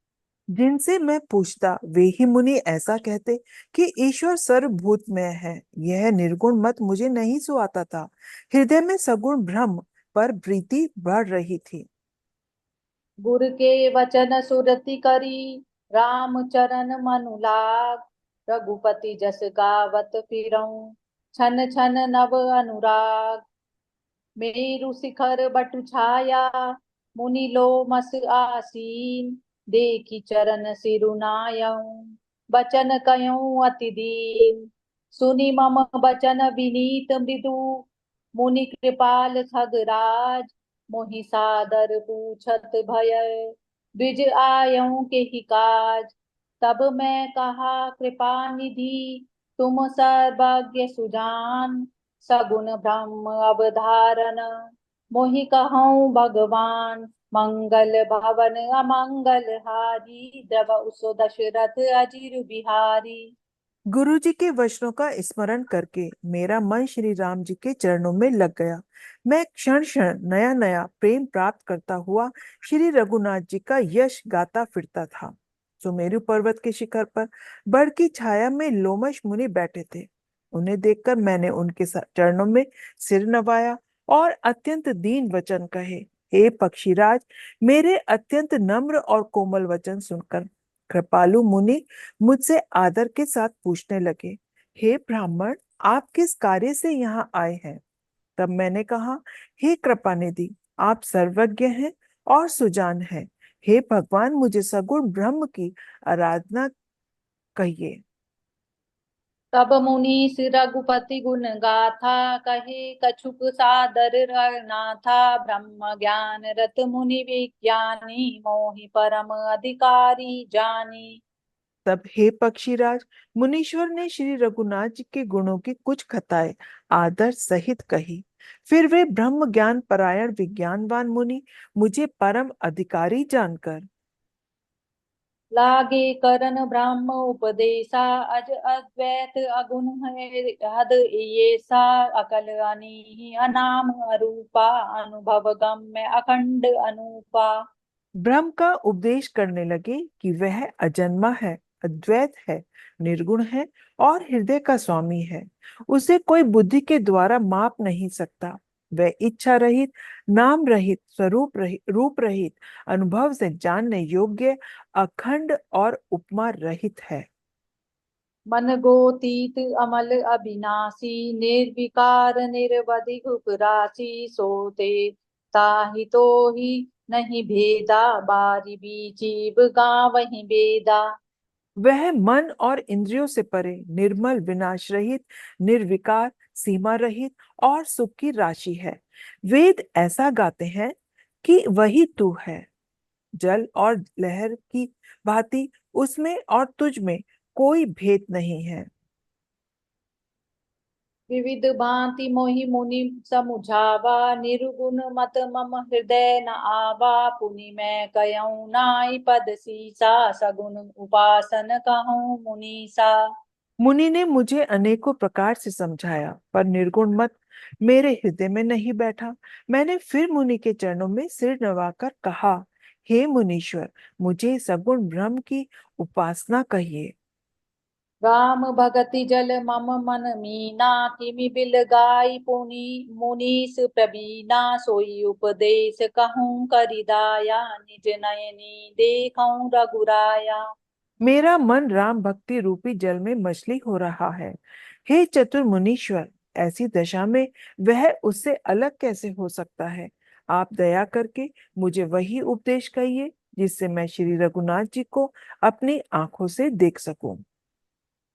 जिनसे मैं पूछता, वे ही मुनि ऐसा कहते कि ईश्वर सर्वभूतमय है। यह निर्गुण मत मुझे नहीं सुहाता था। हृदय में सगुण ब्रह्म पर प्रीति बढ़ रही थी। गुर के वचन सुरति करी राम चरण मनु लाग रघुपति जस गावत फिरऊं छन छन नव अनुराग। मेरु शिखर बटु छाया मुनि लो मस आसीन देखी चरण सिरुनायऊं। बचन कयूं अति दीन। सुनि मम बचन विनीत मृदु। मुनि कृपाल खगराज। मोहि सादर पूछत भय। द्विज आयऊं के ही काज। तब मैं कहा कृपा निधि। तुम सर्वज्ञ सुजान। सगुन ब्रह्म अवधारण। मोहि कहऊं भगवान। मंगल भवन अमंगल हारी। द्रव उसो दशरथ अजिर बिहारी। गुरु जी के वचनों का स्मरण करके मेरा मन श्री राम जी के चरणों में लग गया। मैं क्षण क्षण नया नया प्रेम प्राप्त करता हुआ श्री रघुनाथ जी का यश गाता फिरता था। सुमेरु पर्वत के शिखर पर बड़ की छाया में लोमश मुनि बैठे थे। उन्हें देखकर मैंने उनके चरणों में सिर नवाया और अत्यंत दीन वचन कहे। हे पक्षीराज, मेरे अत्यंत नम्र और कोमल वचन सुनकर कृपालु मुनि मुझसे आदर के साथ पूछने लगे, हे ब्राह्मण, आप किस कार्य से यहाँ आए हैं? तब मैंने कहा, हे कृपानिधि, आप सर्वज्ञ हैं और सुजान हैं। हे भगवान, मुझे सगुण ब्रह्म की आराधना कहिए। तब मुनीस रघुपति गुण गाथा। कहे कछुक सादर रघुनाथा। ब्रह्म ज्ञान रत मुनि विज्ञानी। मोहि परम अधिकारी जानी। तब हे पक्षीराज, मुनीश्वर ने श्री रघुनाथ जी के गुणों की कुछ कथाएं आदर सहित कही। फिर वे ब्रह्म ज्ञान परायण विज्ञानवान मुनि मुझे परम अधिकारी जानकर लागे करन ब्रह्म उपदेशा। अज अद्वैत अगुण है हद ये सा। अकल अनीहि अनाम अरूपा। अनुभव गम्य अखंड अनूपा। ब्रह्म का उपदेश करने लगे कि वह अजन्मा है, अद्वैत है, निर्गुण है और हृदय का स्वामी है। उसे कोई बुद्धि के द्वारा माप नहीं सकता। वह इच्छा रहित, नाम रहित, स्वरूप रहित, रूप रहित, अनुभव से जानने योग्य, अखंड और उपमा रहित है। मन गोतीत अमल अविनाशी। निर्विकार निरवधिक उपरासी। सोते ताहि तो ही नहीं भेदा। बारी बीचीब गावहि बेदा। वह मन और इंद्रियों से परे, निर्मल, विनाश रहित, निर्विकार, सीमा रहित और सुख की राशि है। वेद ऐसा गाते हैं कि वही तू है। जल और लहर की भांति उसमें और तुझ में कोई भेद नहीं है। विविध भांति मोहि मुनि समुझावा। निर्गुण मत मम हृदय न आवा। पुनि मैं कयऊँ नाई पद सीसा। सगुन उपासन कहूँ मुनीसा। मुनि ने मुझे अनेकों प्रकार से समझाया, पर निर्गुण मत मेरे हृदय में नहीं बैठा। मैंने फिर मुनि के चरणों में सिर नवाकर कहा, हे मुनीश्वर, मुझे सगुण ब्रह्म की उपासना कहिए। राम भगति जल मम मन मीना। किमि बिल गाई पुनि मुनीस प्रवीणा। सोई उपदेश कहूँ करिदाया। निज नयनी देखऊँ रघुराया। मेरा मन राम भक्ति रूपी जल में मछली हो रहा है। हे चतुर मुनीश्वर, ऐसी दशा में वह उससे अलग कैसे हो सकता है? आप दया करके मुझे वही उपदेश कहिए जिससे मैं श्री रघुनाथ जी को अपनी आंखों से देख सकूं।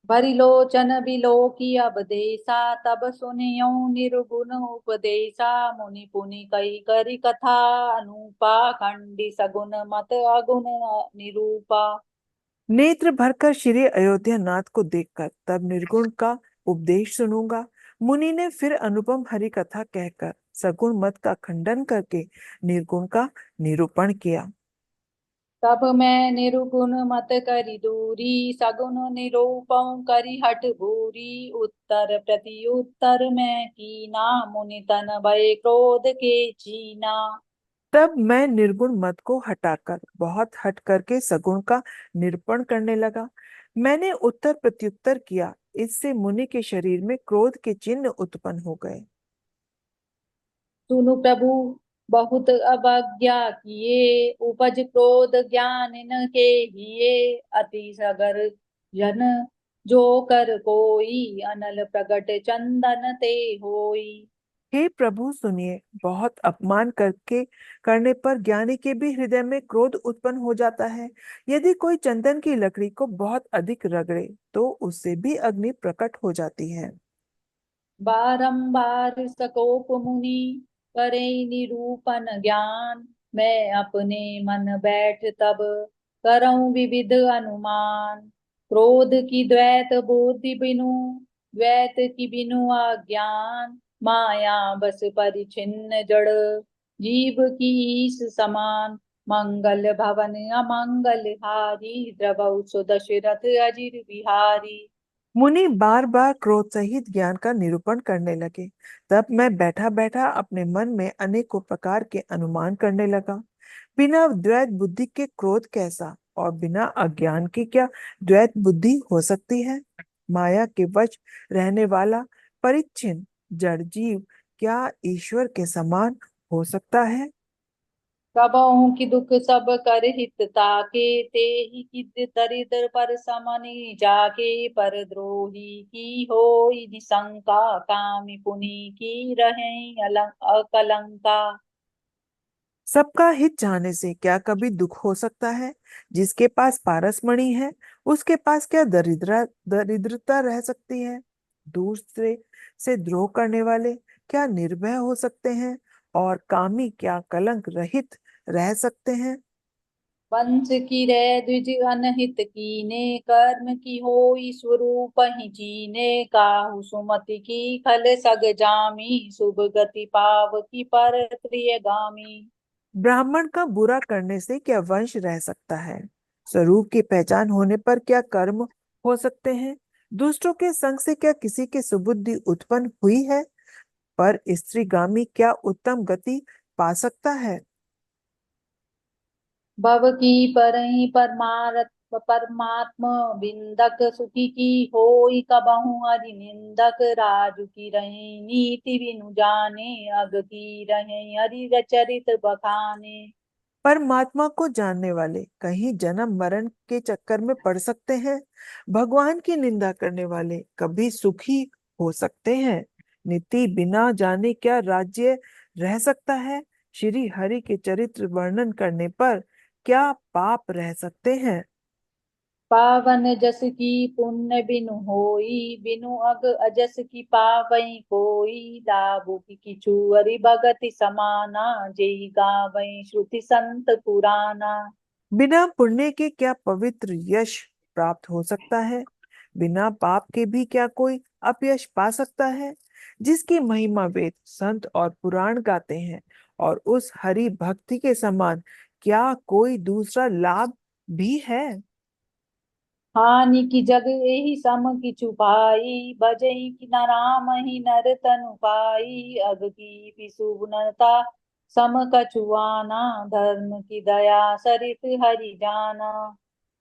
भरी लोचन बिलो की अवदेशा। तब सुनियो निर्गुण उपदेशा। मुनि पुनि कही करी कथा अनूपा। खंडी सगुन मत अगुण निरूपा। नेत्र भरकर श्री अयोध्या नाथ को देखकर तब निर्गुण का उपदेश सुनूंगा। मुनि ने फिर अनुपम हरि कथा कहकर सगुण मत का खंडन करके निर्गुण का निरूपण किया। तब मैं निर्गुण मत करी दूरी। सगुन निरूपं करी हठ भूरी। उत्तर प्रति उत्तर मैं कीना। मुनि तन भय क्रोध के चीना। तब मैं निर्गुण मत को हटाकर बहुत हट करके सगुण का निरूपण करने लगा। मैंने उत्तर प्रत्युत्तर किया। इससे मुनि के शरीर में क्रोध के चिन्ह उत्पन्न हो गए। सुनु प्रभु बहुत अवज्ञा किए। उपज क्रोध ज्ञान न के हिए। अति सगर जन जो कर कोई। अनल प्रगट चंदन ते होई। हे प्रभु सुनिए, बहुत अपमान करके करने पर ज्ञानी के भी हृदय में क्रोध उत्पन्न हो जाता है। यदि कोई चंदन की लकड़ी को बहुत अधिक रगड़े तो उससे भी अग्नि प्रकट हो जाती है। बारंबार सकोप मुनि करे निरूपण ज्ञान, मैं अपने मन बैठ तब करऊं विविध अनुमान। क्रोध की द्वैत बुद्धि बिनु, द्वैत की बिनु अज्ञान, माया बस परिचिन्न जड़, जीव की ईस समान। मंगल भवन अमंगल हारी, द्रवौ सुदशरथ अजिर बिहारी। मुनि बार बार क्रोध सहित ज्ञान का निरूपण करने लगे। तब मैं बैठा बैठा अपने मन में अनेकों प्रकार के अनुमान करने लगा। बिना द्वैत बुद्धि के क्रोध कैसा, और बिना अज्ञान के क्या द्वैत बुद्धि हो सकती है। माया के वश रहने वाला परिच्छिन्न जड़ जीव क्या ईश्वर के समान हो सकता है। कबहु की दुख सब कर हित ताके, ते ही किद दरिद्र पर समनि जाके। पर द्रोही की होई निशंका, कामी पुनि की रहे अकलंका। सबका हित चाहने से क्या कभी दुख हो सकता है। जिसके पास पारसमणि है उसके पास क्या दरिद्रता रह सकती है। दूसरे से द्रोह करने वाले क्या निर्भय हो सकते हैं, और कामी क्या कलंक रहित रह सकते हैं। वंश की रे द्विज अनहित कीने, कर्म की होई स्वरूप ही चीने। काहू सुमति की खल सग जामी, शुभ गति पाव की पर गामी। ब्राह्मण का बुरा करने से क्या वंश रह सकता है। स्वरूप की पहचान होने पर क्या कर्म हो सकते हैं। दुष्टों के संग से क्या किसी की सुबुद्धि उत्पन्न हुई है। पर स्त्रीगामी क्या उत्तम गति पा सकता है। भव की परहि परमारथ परमात्म बिंदक, सुखी की होई कबहु हरि निंदक। राजु की रही नीति बिनु जाने, अग की रहे हरि चरित बखाने। परमात्मा को जानने वाले कहीं जन्म मरण के चक्कर में पड़ सकते हैं। भगवान की निंदा करने वाले कभी सुखी हो सकते हैं। नीति बिना जाने क्या राज्य रह सकता है। श्री हरि के चरित्र वर्णन करने पर क्या पाप रह सकते हैं। पावन जस की पुण्य बिनु होई, बिनु अग अजस की पावई कोई। दाबू की किछु हरि भगति समाना, जेहि गावई श्रुति संत पुराना। बिना पुण्य के क्या पवित्र यश प्राप्त हो सकता है। बिना पाप के भी क्या कोई अपयश पा सकता है। जिसकी महिमा वेद संत और पुराण गाते हैं, और उस हरि भक्ति के समान क्या कोई दूसरा लाभ भी है। हानि की जग एहि सम की छुपाई, भजई कि न राम ही नर तनु पाई। अग की पिसुनता सम कछुआना, धर्म की दया सरित हरि जाना।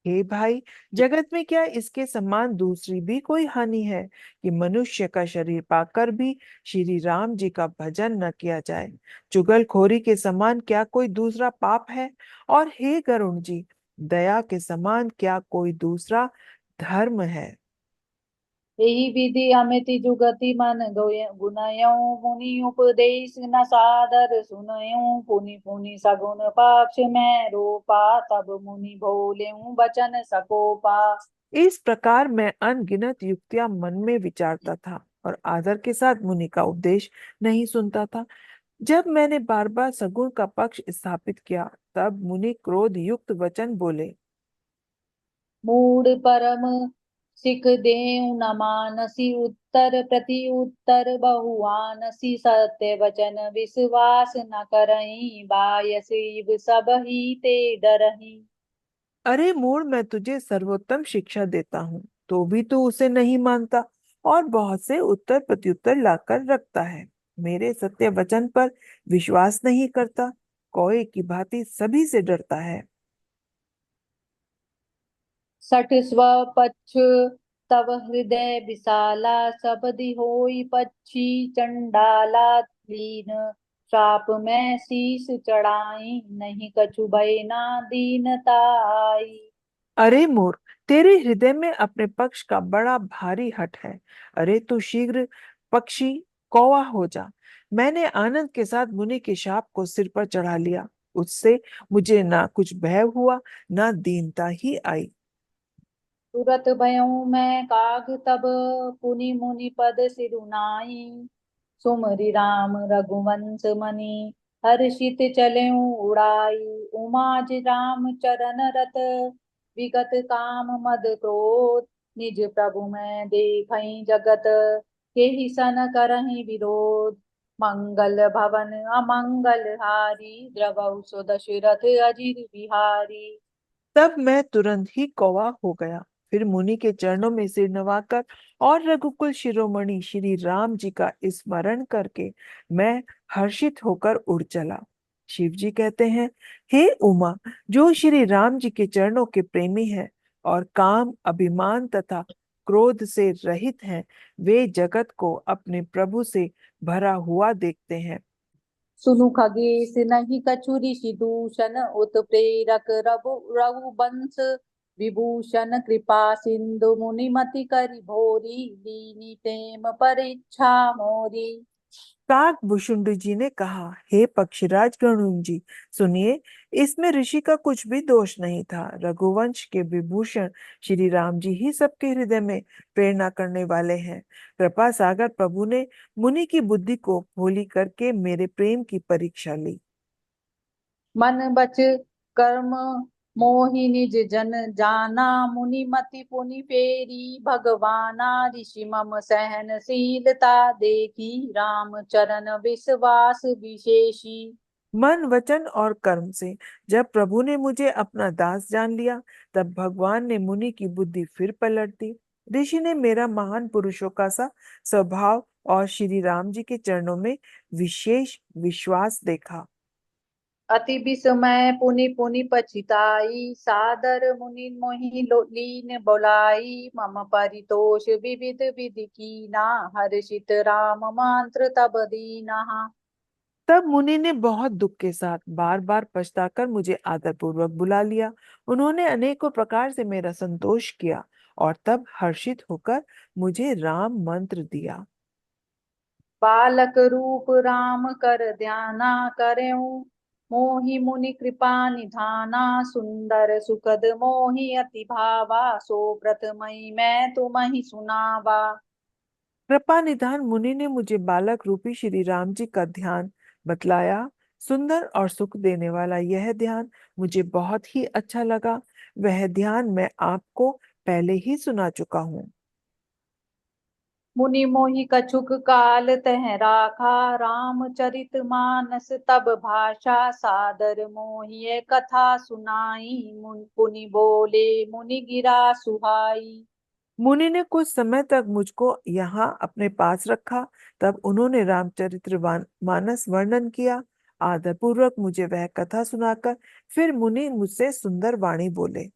हे भाई, जगत में क्या इसके समान दूसरी भी कोई हानि है, कि मनुष्य का शरीर पाकर भी श्री राम जी का भजन न किया जाए। चुगलखोरी के समान क्या कोई दूसरा पाप है। और हे गरुण जी, दया के समान क्या कोई दूसरा धर्म है। यही विधि अमिति जुगति मन गुनयौ, मुनि उपदेश न सादर सुनयौ। पुनि पुनि सगुन पक्ष में रोपा, तब मुनि भोलेऊ बचन सकोपा। इस प्रकार मैं अनगिनत युक्तियां मन में विचारता था, और आदर के साथ मुनि का उपदेश नहीं सुनता था। जब मैंने बार बार सगुण का पक्ष स्थापित किया, तब मुनि क्रोध युक्त वचन बोले। मूढ़ परम सिख देऊ न मानसी, उत्तर प्रति उत्तर बहुआनसी। सत्य वचन विश्वास न करही, बायस इव सब ही ते डरही। अरे मूड, मैं तुझे सर्वोत्तम शिक्षा देता हूँ तो भी तू उसे नहीं मानता, और बहुत से उत्तर प्रत्युत्तर लाकर रखता है। मेरे सत्य वचन पर विश्वास नहीं करता, कौए की भांति सभी से डरता है। सठ स्वपक्ष तव हृदय विशाला, सबदि होई पक्षी चंडाला। लीन श्राप में शीस चढ़ाई, नहीं कछु भय ना दीनता आई। अरे मोर, तेरे हृदय में अपने पक्ष का बड़ा भारी हठ है। अरे तू शीघ्र पक्षी कौवा हो जा। मैंने आनंद के साथ मुनि के शाप को सिर पर चढ़ा लिया। उससे मुझे ना कुछ भय हुआ, ना दीनता ही आई। तुरत भयउ मैं काग तब, पुनि मुनि पद सिरुनाई। सुमरि राम रघुवंश मनि, हर्षित चलेउ उड़ाई। उमाज राम चरण रत, विगत काम मद क्रोध। निज प्रभु मैं देखई जगत, केहि सन करहि विरोध। मंगल भवन अमंगल हारी, द्रवहु सो दशरथ अजिर बिहारी। तब मैं तुरंत ही कौवा हो गया। फिर मुनि के चरणों में सिर नवाकर और रघुकुल शिरोमणि श्री राम जी का स्मरण करके मैं हर्षित होकर उड़ चला। शिव जी कहते हैं, हे उमा, जो श्री राम जी के चरणों के प्रेमी हैं और काम, अभिमान तथा क्रोध से रहित हैं, वे जगत को अपने प्रभु से भरा हुआ देखते हैं। सुनु खगेश नहीं कछु ऋषि दूषण, उत्प्रेरक रघुवंश विभूषण। कृपा सिंधु मुनिमति करि भोरी, दीनी प्रेम परीक्षा मोरी। काक भुषुंड जी ने कहा, हे पक्षीराज गरुण जी, सुनिए, इसमें ऋषि का कुछ भी दोष नहीं था। रघुवंश के विभूषण श्री राम जी ही सबके हृदय में प्रेरणा करने वाले हैं। कृपा सागर प्रभु ने मुनि की बुद्धि को भोली करके मेरे प्रेम की परीक्षा ली। मन बच कर्म मोहि निज जन जाना, मुनि मति पुनि फेरी भगवाना। ऋषि मम सहनशीलता देखी, राम चरण विश्वास विशेषी। मन, वचन और कर्म से जब प्रभु ने मुझे अपना दास जान लिया, तब भगवान ने मुनि की बुद्धि फिर पलट दी। ऋषि ने मेरा महान पुरुषों का सा स्वभाव और श्री राम जी के चरणों में विशेष विश्वास देखा। अति विस्मय पुनि पुनि पछिताई, सादर मुनि मोहि लीन बोलाई। मम परितोष विविध विधि कीना, हर्षित राम मंत्र तब दीना। तब मुनि ने बहुत दुख के साथ बार बार पछताकर मुझे आदरपूर्वक बुला लिया। उन्होंने अनेकों प्रकार से मेरा संतोष किया और तब हर्षित होकर मुझे राम मंत्र दिया। बालक रूप राम कर ध्याना, करेऊ मोहि मुनि कृपा निधाना। सुंदर सुखद मोहि अति भावा, सो प्रथमई मैं तुम्हि सुनावा। कृपा निधान मुनि ने मुझे बालक रूपी श्री राम जी का ध्यान बतलाया। सुंदर और सुख देने वाला यह ध्यान मुझे बहुत ही अच्छा लगा। वह ध्यान मैं आपको पहले ही सुना चुका हूँ। मुनि मोहि कछुक काल तह राखा, रामचरित मानस तब भाषा। सादर मोहि ये कथा सुनाई, पुनि बोले मुनि गिरा सुहाई। मुनि ने कुछ समय तक मुझको यहाँ अपने पास रखा। तब उन्होंने मानस वर्णन किया। आदर पूर्वक मुझे वह कथा सुनाकर फिर मुनि मुझसे सुंदर वाणी बोले।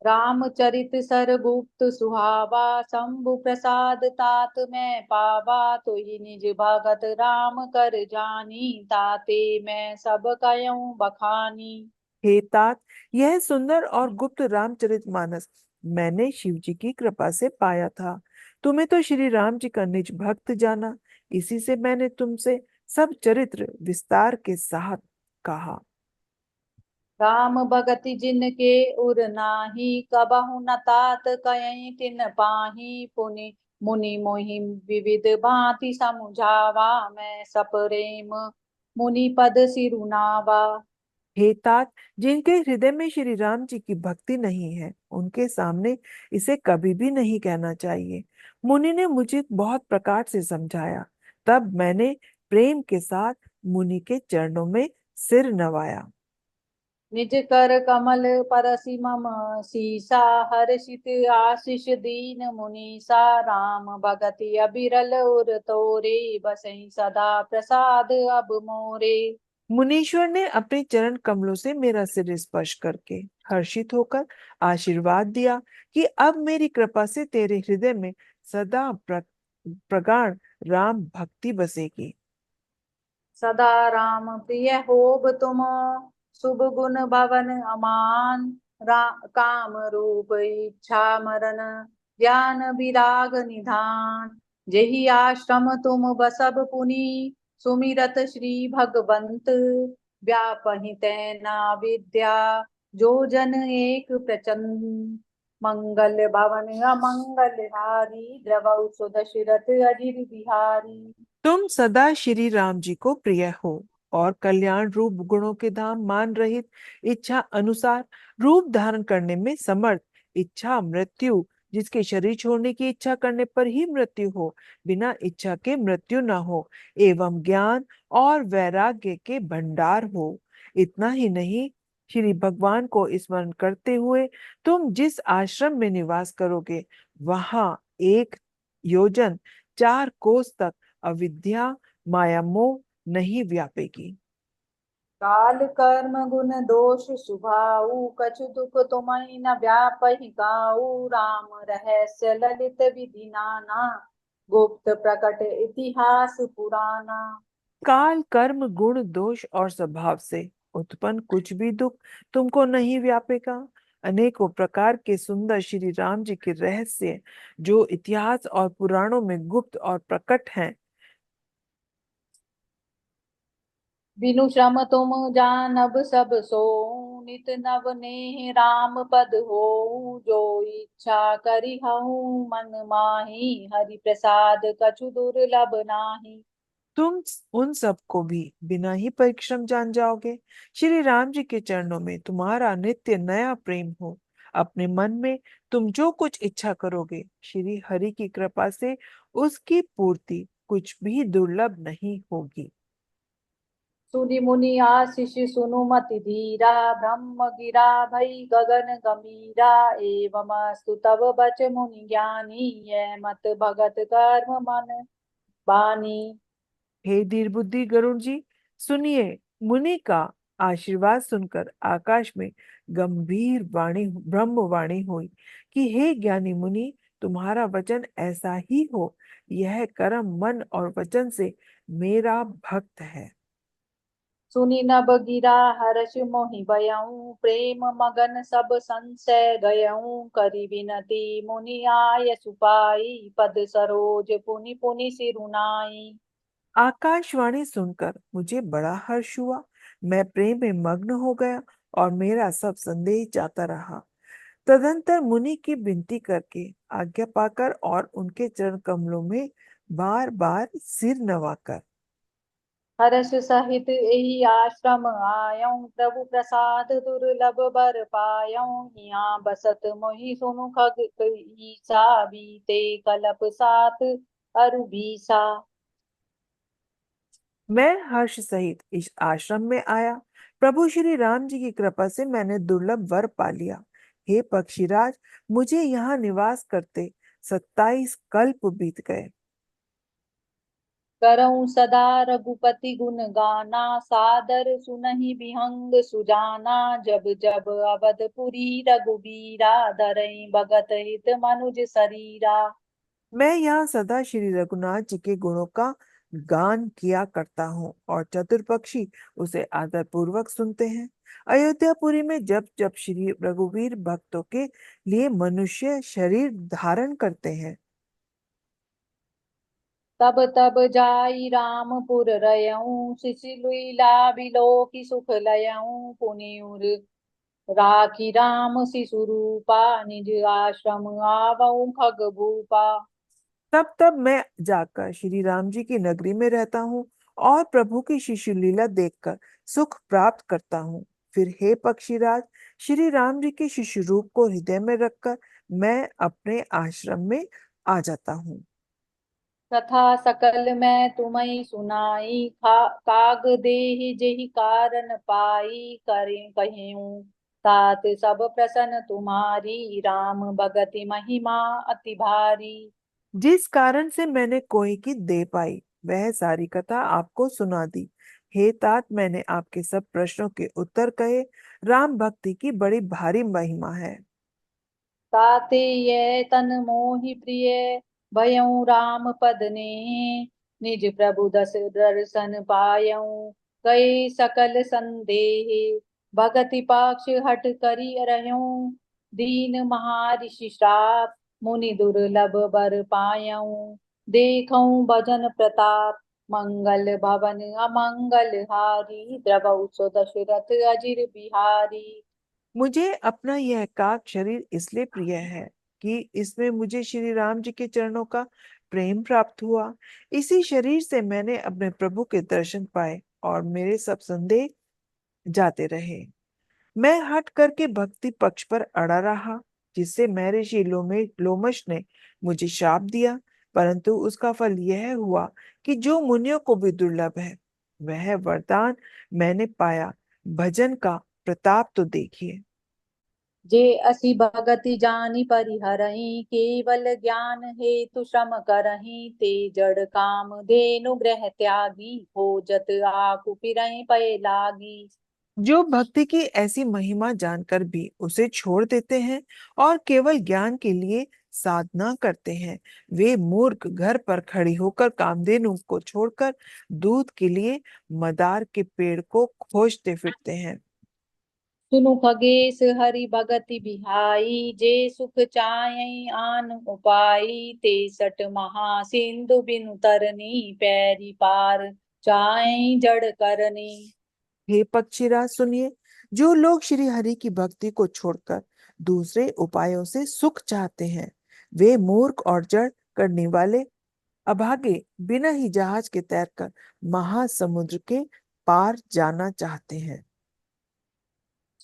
रामचरित सरगुप्त सुहावा, शंभु प्रसाद तात मैं पावा। तुहि निज भगत राम कर जानी, ताते मैं सब कयऊँ बखानी। हे तात, यह सुंदर और गुप्त रामचरितमानस मैंने शिव जी की कृपा से पाया था। तुम्हें तो श्री राम जी का निज भक्त जाना, इसी से मैंने तुमसे सब चरित्र विस्तार के साथ कहा। राम भगति जिनके उर नाही, कबहु न तात कयई तिन पाही। पुनि मुनि मोहि विविध भांति समुझावा, मैं सप्रेम मुनि पद सिरुनावा। हे तात, जिनके हृदय में श्री राम जी की भक्ति नहीं है, उनके सामने इसे कभी भी नहीं कहना चाहिए। मुनि ने मुझे बहुत प्रकार से समझाया। तब मैंने प्रेम के साथ मुनि के चरणों में सिर नवाया। निज कर कमल परसि मम सीसा, हर्षित आशीष दीन मुनीसा। राम भगति अबिरल उर तोरे, बसई सदा प्रसाद अब मोरे। मुनीश्वर ने अपने चरण कमलों से मेरा सिर स्पर्श करके हर्षित होकर आशीर्वाद दिया कि अब मेरी कृपा से तेरे हृदय में सदा प्रगाढ़ राम भक्ति बसेगी। सदा राम प्रिय होब तुम, शुभ गुण भवन अमान। काम रूप इच्छा मरण, ज्ञान विराग निधान। जेहि आश्रम तुम बसब पुनि, सुमिरत श्री भगवंत, व्यापहि तैना विद्या, जो जन एक प्रचंड। मंगल भवन अमंगल हारी, द्रवौ सुदशरथ अजिर बिहारी। तुम सदा श्री राम जी को प्रिय हो और कल्याण रूप गुणों के धाम मान रहित, इच्छा अनुसार रूप धारण करने में समर्थ, इच्छा मृत्यु, जिसके शरीर छोड़ने की इच्छा करने पर ही मृत्यु हो, बिना इच्छा के मृत्यु न हो, एवं ज्ञान और वैराग्य के भंडार हो। इतना ही नहीं, श्री भगवान को स्मरण करते हुए तुम जिस आश्रम में निवास करोगे, वहां 1 योजन 4 कोस तक अविद्या माया मोह नहीं व्यापेगी। काल कर्म गुण दोष सुभाऊ, कछु दुख तुम्हें न व्यापहि काऊ। राम रहस्य ललित विधि नाना, गुप्त प्रकट इतिहास पुराना। काल कर्म गुण दोष और स्वभाव से उत्पन्न कुछ भी दुख तुमको नहीं व्यापेगा। अनेकों प्रकार के सुंदर श्री राम जी के रहस्य जो इतिहास और पुराणों में गुप्त और प्रकट हैं, बिनु श्रम तुम जानब सब सो, नित नव नेह राम पद हो। जो इच्छा करी हूँ मन माही, हरि प्रसाद कछु दुर्लभ नाही। तुम उन सबको भी बिना ही परिश्रम जान जाओगे। श्री राम जी के चरणों में तुम्हारा नित्य नया प्रेम हो। अपने मन में तुम जो कुछ इच्छा करोगे, श्री हरि की कृपा से उसकी पूर्ति कुछ भी दुर्लभ नहीं होगी। सुनि मुनि आशीष सुनु मति धीरा, ब्रह्म गिरा भई गगन गंभीरा। एवमस्तु तब बच मुनि ज्ञानी, यह मत भगत कर्म मन बानी। हे धीर बुद्धि गरुण जी, सुनिए। मुनि का आशीर्वाद सुनकर आकाश में गंभीर वाणी ब्रह्म वाणी हुई कि हे ज्ञानी मुनि, तुम्हारा वचन ऐसा ही हो। यह कर्म मन और वचन से मेरा भक्त है। सुनि नभ गिरा हर्ष मोहि भयउ, प्रेम मगन सब संशय गयउ। करि विनती मुनि आय सुपाई, पद सरोज पुनि पुनि सिरुनाई। आकाशवाणी सुनकर मुझे बड़ा हर्ष हुआ। मैं प्रेम में मग्न हो गया और मेरा सब संदेह जाता रहा। तदंतर मुनि की विनती करके आज्ञा पाकर और उनके चरण कमलों में बार बार सिर नवाकर हर्ष सहित एहि आश्रम आयऊ, प्रभु प्रसाद दुर्लभ बर पायऊ। हिया बसत मोहि सुनु खग ईसा, बीते कलप सात अरु बीसा। मैं हर्ष सहित इस आश्रम में आया। प्रभु श्री राम जी की कृपा से मैंने दुर्लभ वर पा लिया। हे पक्षीराज, मुझे यहाँ निवास करते 27 कल्प बीत गए। करऊं सदा रघुपति गुण गाना, सादर सुनहि बिहंग सुजाना। जब जब अवधपुरी रघुबीरा, धरई भगत हित मनुज शरीरा। मैं यहाँ सदा श्री रघुनाथ जी के गुणों का गान किया करता हूँ और चतुर पक्षी उसे आदर पूर्वक सुनते हैं। अयोध्यापुरी में जब जब श्री रघुवीर भक्तों के लिए मनुष्य शरीर धारण करते हैं, तब तब जाई रामपुर रयऊं, शिशिलुईला बिलो की सुख लयऊं। पुनिउर राखी राम शिशु रूपा, निज आश्रम आवऊं खग भूपा। तब मैं जाकर श्री राम जी की नगरी में रहता हूँ और प्रभु की शिशु लीला देखकर सुख प्राप्त करता हूँ। फिर हे पक्षीराज, श्री राम जी के शिशु रूप को हृदय में रखकर मैं अपने आश्रम में आ जाता हूँ। कथा सकल मैं तुम्हें सुनाई, काग देहि जेहि कारण पाई। करें कहेऊं तात सब प्रसन्न तुम्हारी, राम भगति महिमा अति भारी। जिस कारण से मैंने कोई की दे पाई, वह सारी कथा आपको सुना दी। हे तात, मैंने आपके सब प्रश्नों के उत्तर कहे। राम भक्ति की बड़ी भारी महिमा है। ताते ये तन मोहि प्रिय, भयऊं राम पद ने। निज प्रभु दस दर्शन पायऊं, कई सकल संदेह। भगति पक्ष हट करी रहूं, दीन महर्षि श्राप। मुनि दुर्लभ बर पायऊं, देखऊं भजन प्रताप, मंगल भवन अमंगल हारी, द्रवौ सो दशरथ अजिर बिहारी। मुझे अपना यह एकाक शरीर इसलिए प्रिय है कि इसमें मुझे श्री राम जी के चरणों का प्रेम प्राप्त हुआ। इसी शरीर से मैंने अपने प्रभु के दर्शन पाए और मेरे सब संदेह जाते रहे। मैं हट करके भक्ति पक्ष पर अड़ा रहा, जिससे महर्षि लोमश ने मुझे शाप दिया, परंतु उसका फल यह हुआ कि जो मुनियों को भी दुर्लभ है वह वरदान मैंने पाया। भजन का प्रताप तो देखिए। जे असी भगति जानि परिहरहि, केवल ज्ञान हेतु श्रम करहि, ते जड़ काम धेनु ग्रह त्यागी, हो जत आकु फिरहि पय लागी। जो भक्ति की ऐसी महिमा जानकर भी उसे छोड़ देते हैं और केवल ज्ञान के लिए साधना करते हैं, वे मूर्ख घर पर खड़ी होकर कामधेनु को छोड़कर दूध के लिए मदार के पेड़ को खोजते फिरते हैं। सुनु खगेश हरि भगति बिहाई, जे सुख चाहि आन उपाई, ते सट महा सिंधु बिनु तरनी, पैरी पार चाहि जड़ करनी। हे पक्षीराज सुनिए, जो लोग श्री हरि की भक्ति को छोड़कर दूसरे उपायों से सुख चाहते हैं, वे मूर्ख और जड़ करने वाले अभागे बिना ही जहाज के तैरकर महासमुद्र के पार जाना चाहते हैं।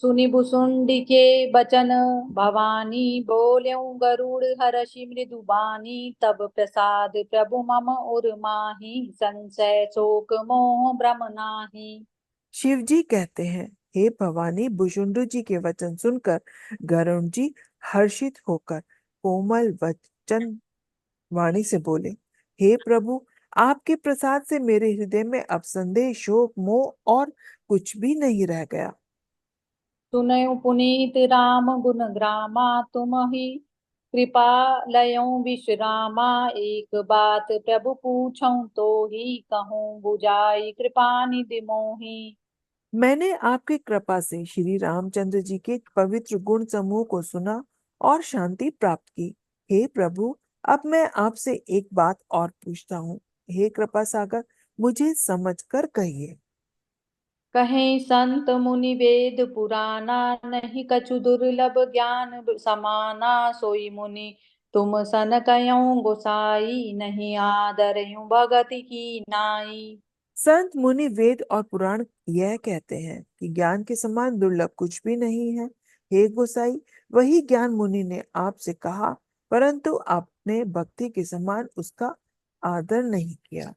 सुनि भुसुंडी के बचन भवानी, बोल्यों गरुड़ हर्षि मृदु बानी, तब प्रसाद प्रभु मम उर माही, संशय शोक मोह भ्रम नाही। शिव जी कहते हैं, हे भवानी, भुषुंडु जी के वचन सुनकर गरुण जी हर्षित होकर कोमल वचन वाणी से बोले, हे प्रभु, आपके प्रसाद से मेरे हृदय में अब संदेह शोक मोह और कुछ भी नहीं रह गया। सुनयु पुनीत राम गुण ग्रामा, तुम ही कृपा लयों विश्रामा, एक बात प्रभु पूछऊं तो ही कहूँ, बुझाई कृपा निधि मोही। मैंने आपकी कृपा से श्री रामचंद्र जी के पवित्र गुण समूह को सुना और शांति प्राप्त की। हे प्रभु, अब मैं आपसे एक बात और पूछता हूँ। हे कृपा सागर, मुझे समझकर कहिए। कहें संत मुनि वेद पुराना, नहीं कछु दुर्लभ ज्ञान समाना, सोई मुनि तुम सन कयों गोसाई, नहीं आदरयूं भगति की नाई। संत मुनि वेद और पुराण यह कहते हैं कि ज्ञान के समान दुर्लभ कुछ भी नहीं है। हे गोसाई, वही ज्ञान मुनि ने आपसे कहा, परंतु आपने भक्ति के समान उसका आदर नहीं किया।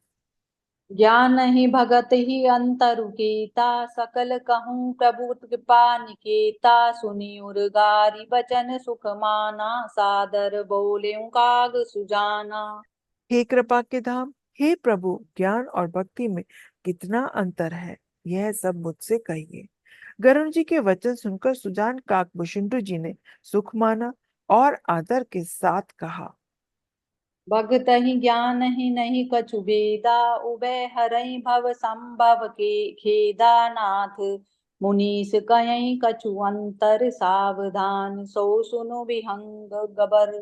ज्ञान ही भगत ही अंतरु केता, सकल कहूँ प्रभु कृपा निकेता, सुनी उर्गारी बचन सुख माना, सादर बोले काग सुजाना। हे कृपा के धाम, हे प्रभु, ज्ञान और भक्ति में कितना अंतर है, यह सब मुझसे कहिए। गरुण जी के वचन सुनकर सुजान काकभूषुंडु जी ने सुख माना और आदर के साथ कहा, भगत ही ज्ञान ही नहीं कछु बेदा, उभय हरई भव संभव के खेदा, नाथ मुनीस कहीं कछु अंतर, सावधान सो सुनु विहंग गबर।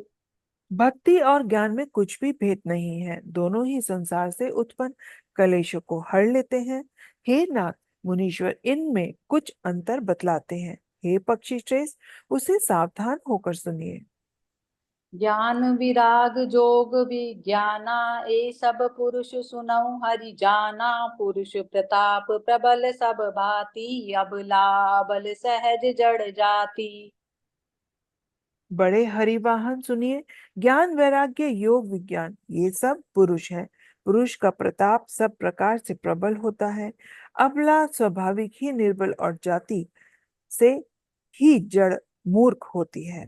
भक्ति और ज्ञान में कुछ भी भेद नहीं है, दोनों ही संसार से उत्पन्न कलेशों को हर लेते हैं। हे नाथ, मुनीश्वर इनमें कुछ अंतर बतलाते हैं। हे पक्षी श्रेष्ठ, उसे सावधान होकर सुनिए। ज्ञान विराग जोग विज्ञाना, ए सब पुरुष सुनऊ हरि जाना, पुरुष प्रताप प्रबल सब भांति, अबला अबल सहज जड़ जाति। बड़े हरिवाहन सुनिए, ज्ञान वैराग्य योग विज्ञान ये सब पुरुष हैं। पुरुष का प्रताप सब प्रकार से प्रबल होता है। अबला स्वाभाविक ही निर्बल और जाति से ही जड़ मूर्ख होती है।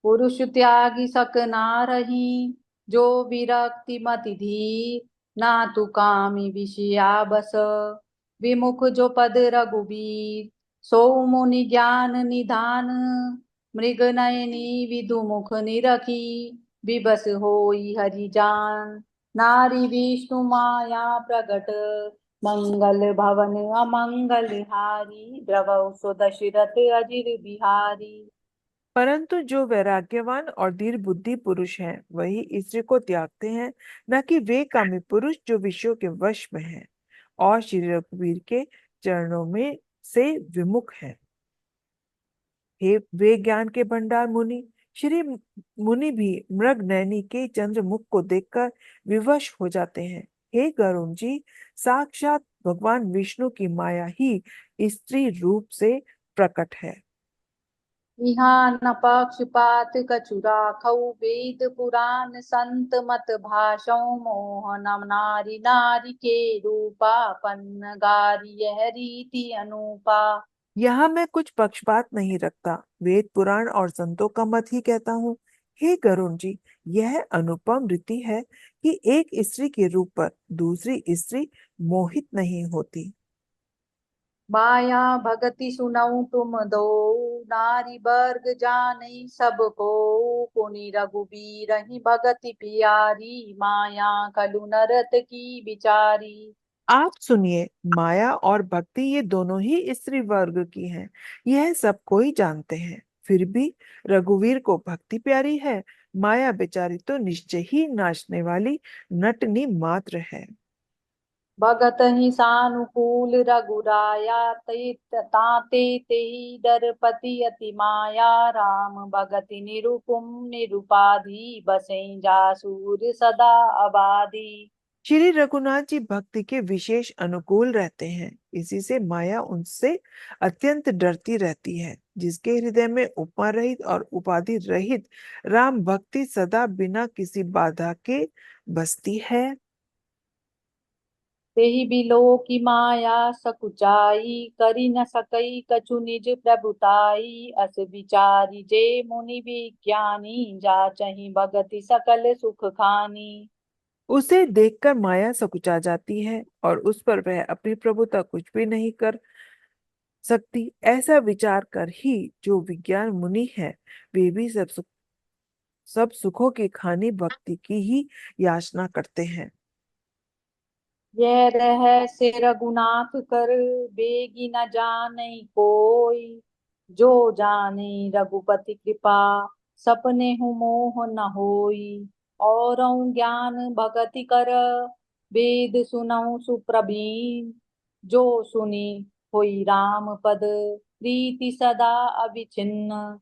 पुरुष त्यागी सक नारही, जो विरक्ति मति धीर, ना तु कामी विषया बस, विमुख जो पद रघुबीर, सो मुनि ज्ञान निधान, मृग नयनी विदु मुख निरखी, विबस होई हरि जान, नारी विष्णु माया प्रगट, मंगल भवन अमंगल हारी, द्रवौ सो दशरथ अजिर बिहारी। परंतु जो वैराग्यवान और दृढ़ बुद्धि पुरुष हैं वही स्त्री को त्यागते हैं, न कि वे कामी पुरुष जो विषयों के वश में हैं और श्री रघुवीर के चरणों में से विमुख हैं। हे वे ज्ञान के भंडार मुनि, श्री मुनि भी मृग नयनी के चंद्रमुख को देखकर विवश हो जाते हैं। हे गरुण जी, साक्षात भगवान विष्णु की माया ही स्त्री रूप से प्रकट है। इहाँ न पक्षपात कछु राखऊ, वेद पुराण संत मत भाषौ, मोह न नारी नारी के रूपा, पन्न गारी यह रीति अनुपा। यहाँ मैं कुछ पक्षपात नहीं रखता, वेद पुराण और संतों का मत ही कहता हूँ। हे गरुण जी, यह अनुपम रीति है कि एक स्त्री के रूप पर दूसरी स्त्री मोहित नहीं होती। माया भगति सुनऊ तुम दो, नारी वर्ग जाने सबको, पुनि रघुबीर ही भगति प्यारी, माया कलु नरत की बिचारी। आप सुनिए, माया और भक्ति ये दोनों ही स्त्री वर्ग की हैं, यह सब कोई जानते हैं। फिर भी रघुवीर को भक्ति प्यारी है, माया बेचारी तो निश्चय ही नाचने वाली नटनी मात्र है। भगत ही सानुकूल रघुराया, ताते ते डरपति अति माया, राम भगति निरुपम निरुपाधि, बसै जासूर सदा आबादी। श्री रघुनाथ जी भक्ति के विशेष अनुकूल रहते हैं, इसी से माया उनसे अत्यंत डरती रहती है। जिसके हृदय में उपमा रहित और उपाधि रहित राम भक्ति सदा बिना किसी बाधा के बसती है। तेहि बिलो की माया सकुचाई, करी न सकई कछु निज प्रभुताई, अस विचारी जे मुनि विज्ञानी, जाचहि भगति सकल सुख खानी। उसे देखकर माया सकुचा जाती है और उस पर वह अपनी प्रभुता कुछ भी नहीं कर सकती। ऐसा विचार कर ही जो विज्ञान मुनि है, वे भी सब सुखों की खानी भक्ति की ही याचना करते हैं। यह रहस्य रघुनाथ कर, बेगी न जाने कोई, जो जाने रघुपति कृपा, सपने हूँ मोह न होई। औरौ ज्ञान भगति कर, वेद सुनऊ सुप्रवीण, जो सुनी होई राम पद, प्रीति सदा अविच्छिन्न।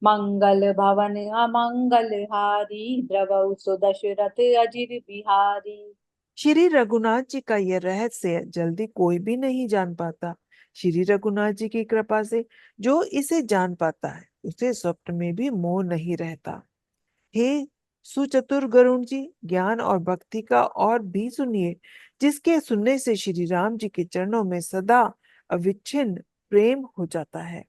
मंगल भवन अमंगल हारी, द्रवौ सुदशरथ अजिर बिहारी। श्री रघुनाथ जी का यह रहस्य जल्दी कोई भी नहीं जान पाता। श्री रघुनाथ जी की कृपा से जो इसे जान पाता है, उसे स्वप्न में भी मोह नहीं रहता। हे सुचतुर गरुण जी, ज्ञान और भक्ति का और भी सुनिए, जिसके सुनने से श्री राम जी के चरणों में सदा अविच्छिन्न प्रेम हो जाता है।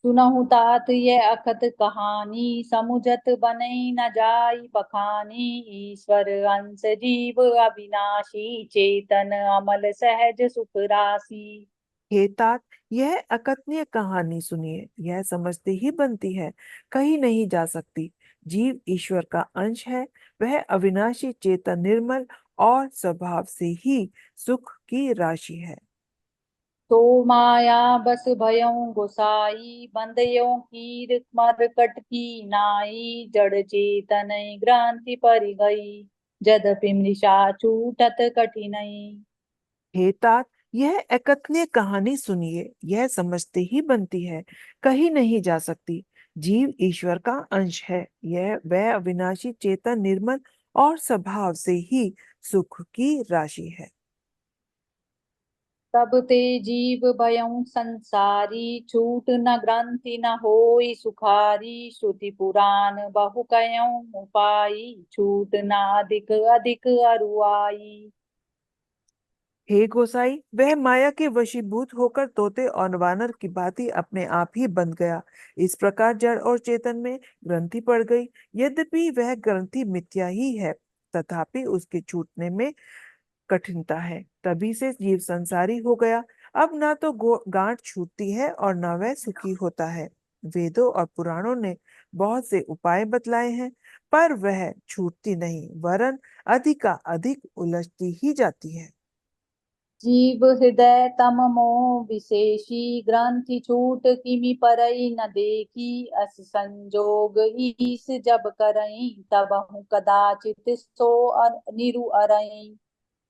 सुनहु तात ये अखत कहानी, समुझत बनई न जाई बखानी, ईश्वर अंश जीव अविनाशी, चेतन अमल सहज सुख राशि। हे तात, यह अकथनीय कहानी सुनिए, यह समझते ही बनती है, कहीं नहीं जा सकती। जीव ईश्वर का अंश है, वह अविनाशी चेतन निर्मल और स्वभाव से ही सुख की राशि है। तो माया बस भयउ गोसाई, बंदयों कीर मरकट की नाई, जड़ चेतन ग्रांति पर गई, जदपि मृषा छूटत कठिनई। हे तात, यह अकथनीय कहानी सुनिए, यह समझते ही बनती है, कहीं नहीं जा सकती। जीव ईश्वर का अंश है, यह वह अविनाशी चेतन निर्मल और स्वभाव से ही सुख की राशि है। तब ते जीव भयउ संसारी, छूट न ग्रंथि न होई सुखारी, श्रुति पुराण बहु कयउ उपाई, छूट न अधिक अधिक अरुआई। हे गोसाई, वह माया के वशीभूत होकर तोते और वानर की भांति अपने आप ही बंध गया। इस प्रकार जड़ और चेतन में ग्रंथि पड़ गई। यद्यपि वह ग्रंथि मिथ्या ही है, तथापि उसके छूटने में कठिनता है, तभी से जीव संसारी हो गया। अब ना तो गांठ छूटती है और ना वह सुखी होता है। वेदों और पुराणों ने बहुत से उपाय बतलाए हैं, पर वह छूटती नहीं, वरन अधिक उलझती ही जाती है। जीव हृदय तम मोह विशेषी, ग्रंथि छूट किमि परई न देखी, अस संजोग ईस जब करई, तबहु कदाचित सो निरु अरई।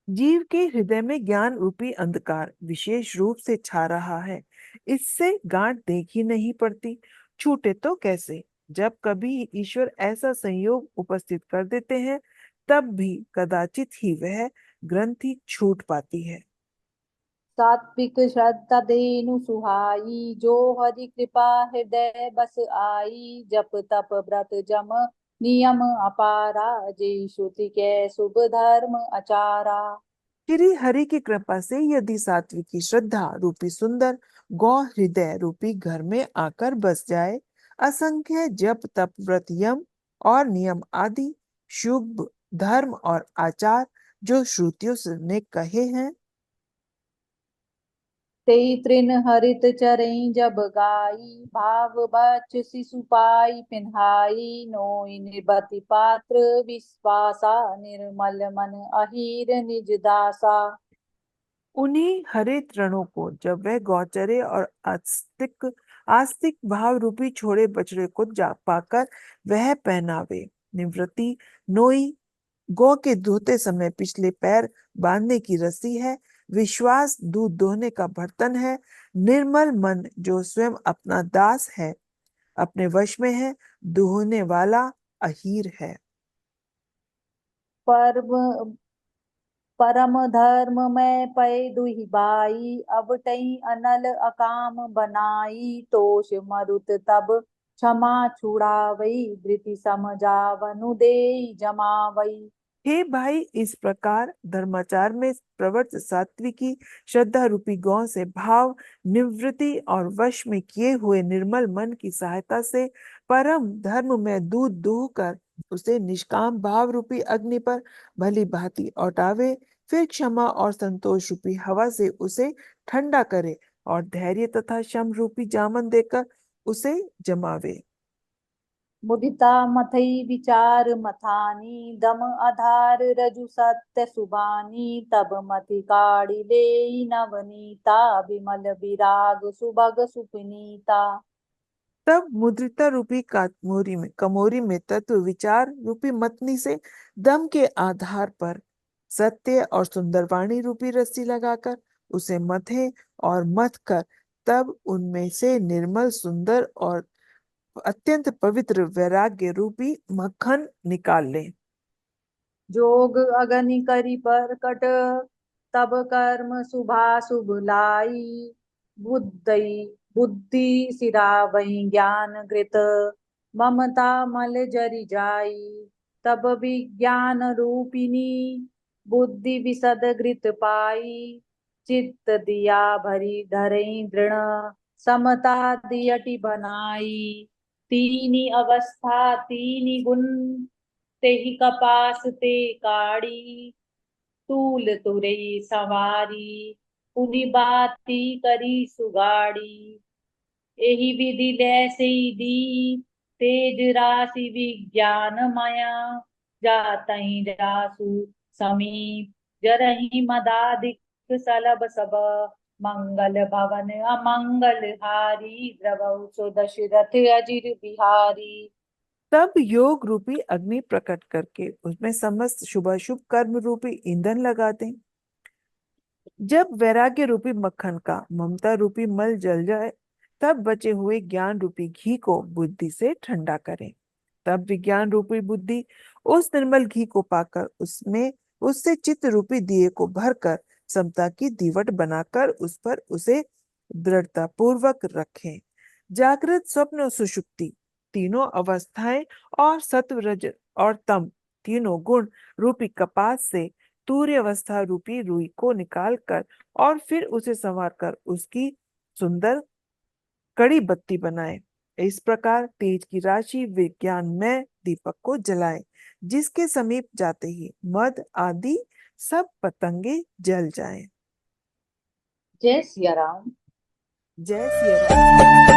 जीव के हृदय में ज्ञान रूपी अंधकार विशेष रूप से छा रहा है। इससे गांठ देखी नहीं पड़ती, छूटे तो कैसे। जब कभी ईश्वर ऐसा संयोग उपस्थित कर देते हैं, तब भी कदाचित ही वह ग्रंथि छूट पाती है। सात्विक श्रद्धा देनु सुहाई, जो हरि कृपा हृदय बस आई, जप तप व्रत जम नियम अपारा, जे श्रुति के शुभ धर्म आचारा। श्री हरि की कृपा से यदि सात्विकी श्रद्धा रूपी सुंदर गौ हृदय रूपी घर में आकर बस जाए, असंख्य जप तप व्रत यम और नियम आदि शुभ धर्म और आचार जो श्रुतियों ने कहे हैं, तेई तृण हरित चरई जब गाई, भाव बच शिशु पाई पिन्हाई, नोई निर्बति पात्र विश्वासा, निर्मल मन अहीर निज दासा। उन्हीं हरे तृणों को जब वह गौचरे और आस्तिक आस्तिक भाव रूपी छोड़े बछड़े को जा पाकर वह पहनावे। निवृत्ति नोई गौ के धोते समय पिछले पैर बांधने की रस्सी है। विश्वास दूध दोहने का बर्तन है। निर्मल मन जो स्वयं अपना दास है, अपने वश में है, दोहने वाला अहीर है। परम परम धर्म में पै दुहि बाई, अब टई अनल अकाम बनाई, तोष मरुत तब क्षमा छुड़ावई, धृति समझावनु देई जमावई। हे भाई, इस प्रकार धर्माचार में प्रवृत्त सात्विकी श्रद्धा रूपी गौ से भाव निवृत्ति और वश में किए हुए निर्मल मन की सहायता से परम धर्म में दूध दूह कर उसे निष्काम भाव रूपी अग्नि पर भली भांति औटावे, फिर क्षमा और संतोष रूपी हवा से उसे ठंडा करे और धैर्य तथा शम रूपी जामन देकर उसे जमावे। मुदिता मथई विचार मथानी, दम आधार रजु सत्य सुबानी, तब मति काढ़ी लेई नवनीता, विमल विराग सुभग सुपनीता। तब मुद्रिता रूपी कमोरी में तत्व विचार रूपी मतनी से दम के आधार पर सत्य और सुंदर वाणी रूपी रस्सी लगाकर उसे मथे और मथ कर तब उनमें से निर्मल सुंदर और अत्यंत पवित्र वैराग्य रूपी मक्खन निकाल ले। जोग अगनि करि परकट, तब कर्म शुभा शुभ लाई, बुद्धि बुद्धि सिरावई ज्ञान कृत, ममता मल जरि जाई, तब विज्ञान रूपिणी बुद्धि विशद घृत पाई, चित्त दिया भरी धरई दृढ़, समता दियटि बनाई, तीनी अवस्था तीनी गुण, तेहि कपास ते काढ़ी, तूल तुरई सवारी, पुनि बाती करी सुगाड़ी, एहि विधि लैसे दी, तेज राशि विज्ञान माया, जातहि जासु समीप, जरहि मदाधिक सलभ सब, मंगल भवन अमंगल हारी, द्रवौ सो दशरथ अजिर बिहारी। तब योग रूपी अग्नि प्रकट करके उसमें समस्त शुभाशुभ कर्म रूपी ईंधन लगा दें। जब वैराग्य रूपी मक्खन का ममता रूपी मल जल जाए, तब बचे हुए ज्ञान रूपी घी को बुद्धि से ठंडा करें। तब विज्ञान रूपी बुद्धि उस निर्मल घी को पाकर उसमें उससे चित्त रूपी दिए को भरकर समता की दीवट बनाकर उस पर उसे दृढ़ता पूर्वक रखें। जागृत स्वप्न और सुषुप्ति तीनों अवस्थाएं और सत्व रज और तम तीनों गुण रूपी कपास से तूर्य अवस्था रूपी रुई को निकालकर और फिर उसे संवार कर उसकी सुंदर कड़ी बत्ती बनाए। इस प्रकार तेज की राशि विज्ञान में दीपक को जलाए, जिसके समीप जाते ही मद आदि सब पतंगे जल जाएं। जय सिया राम। जय सिया राम।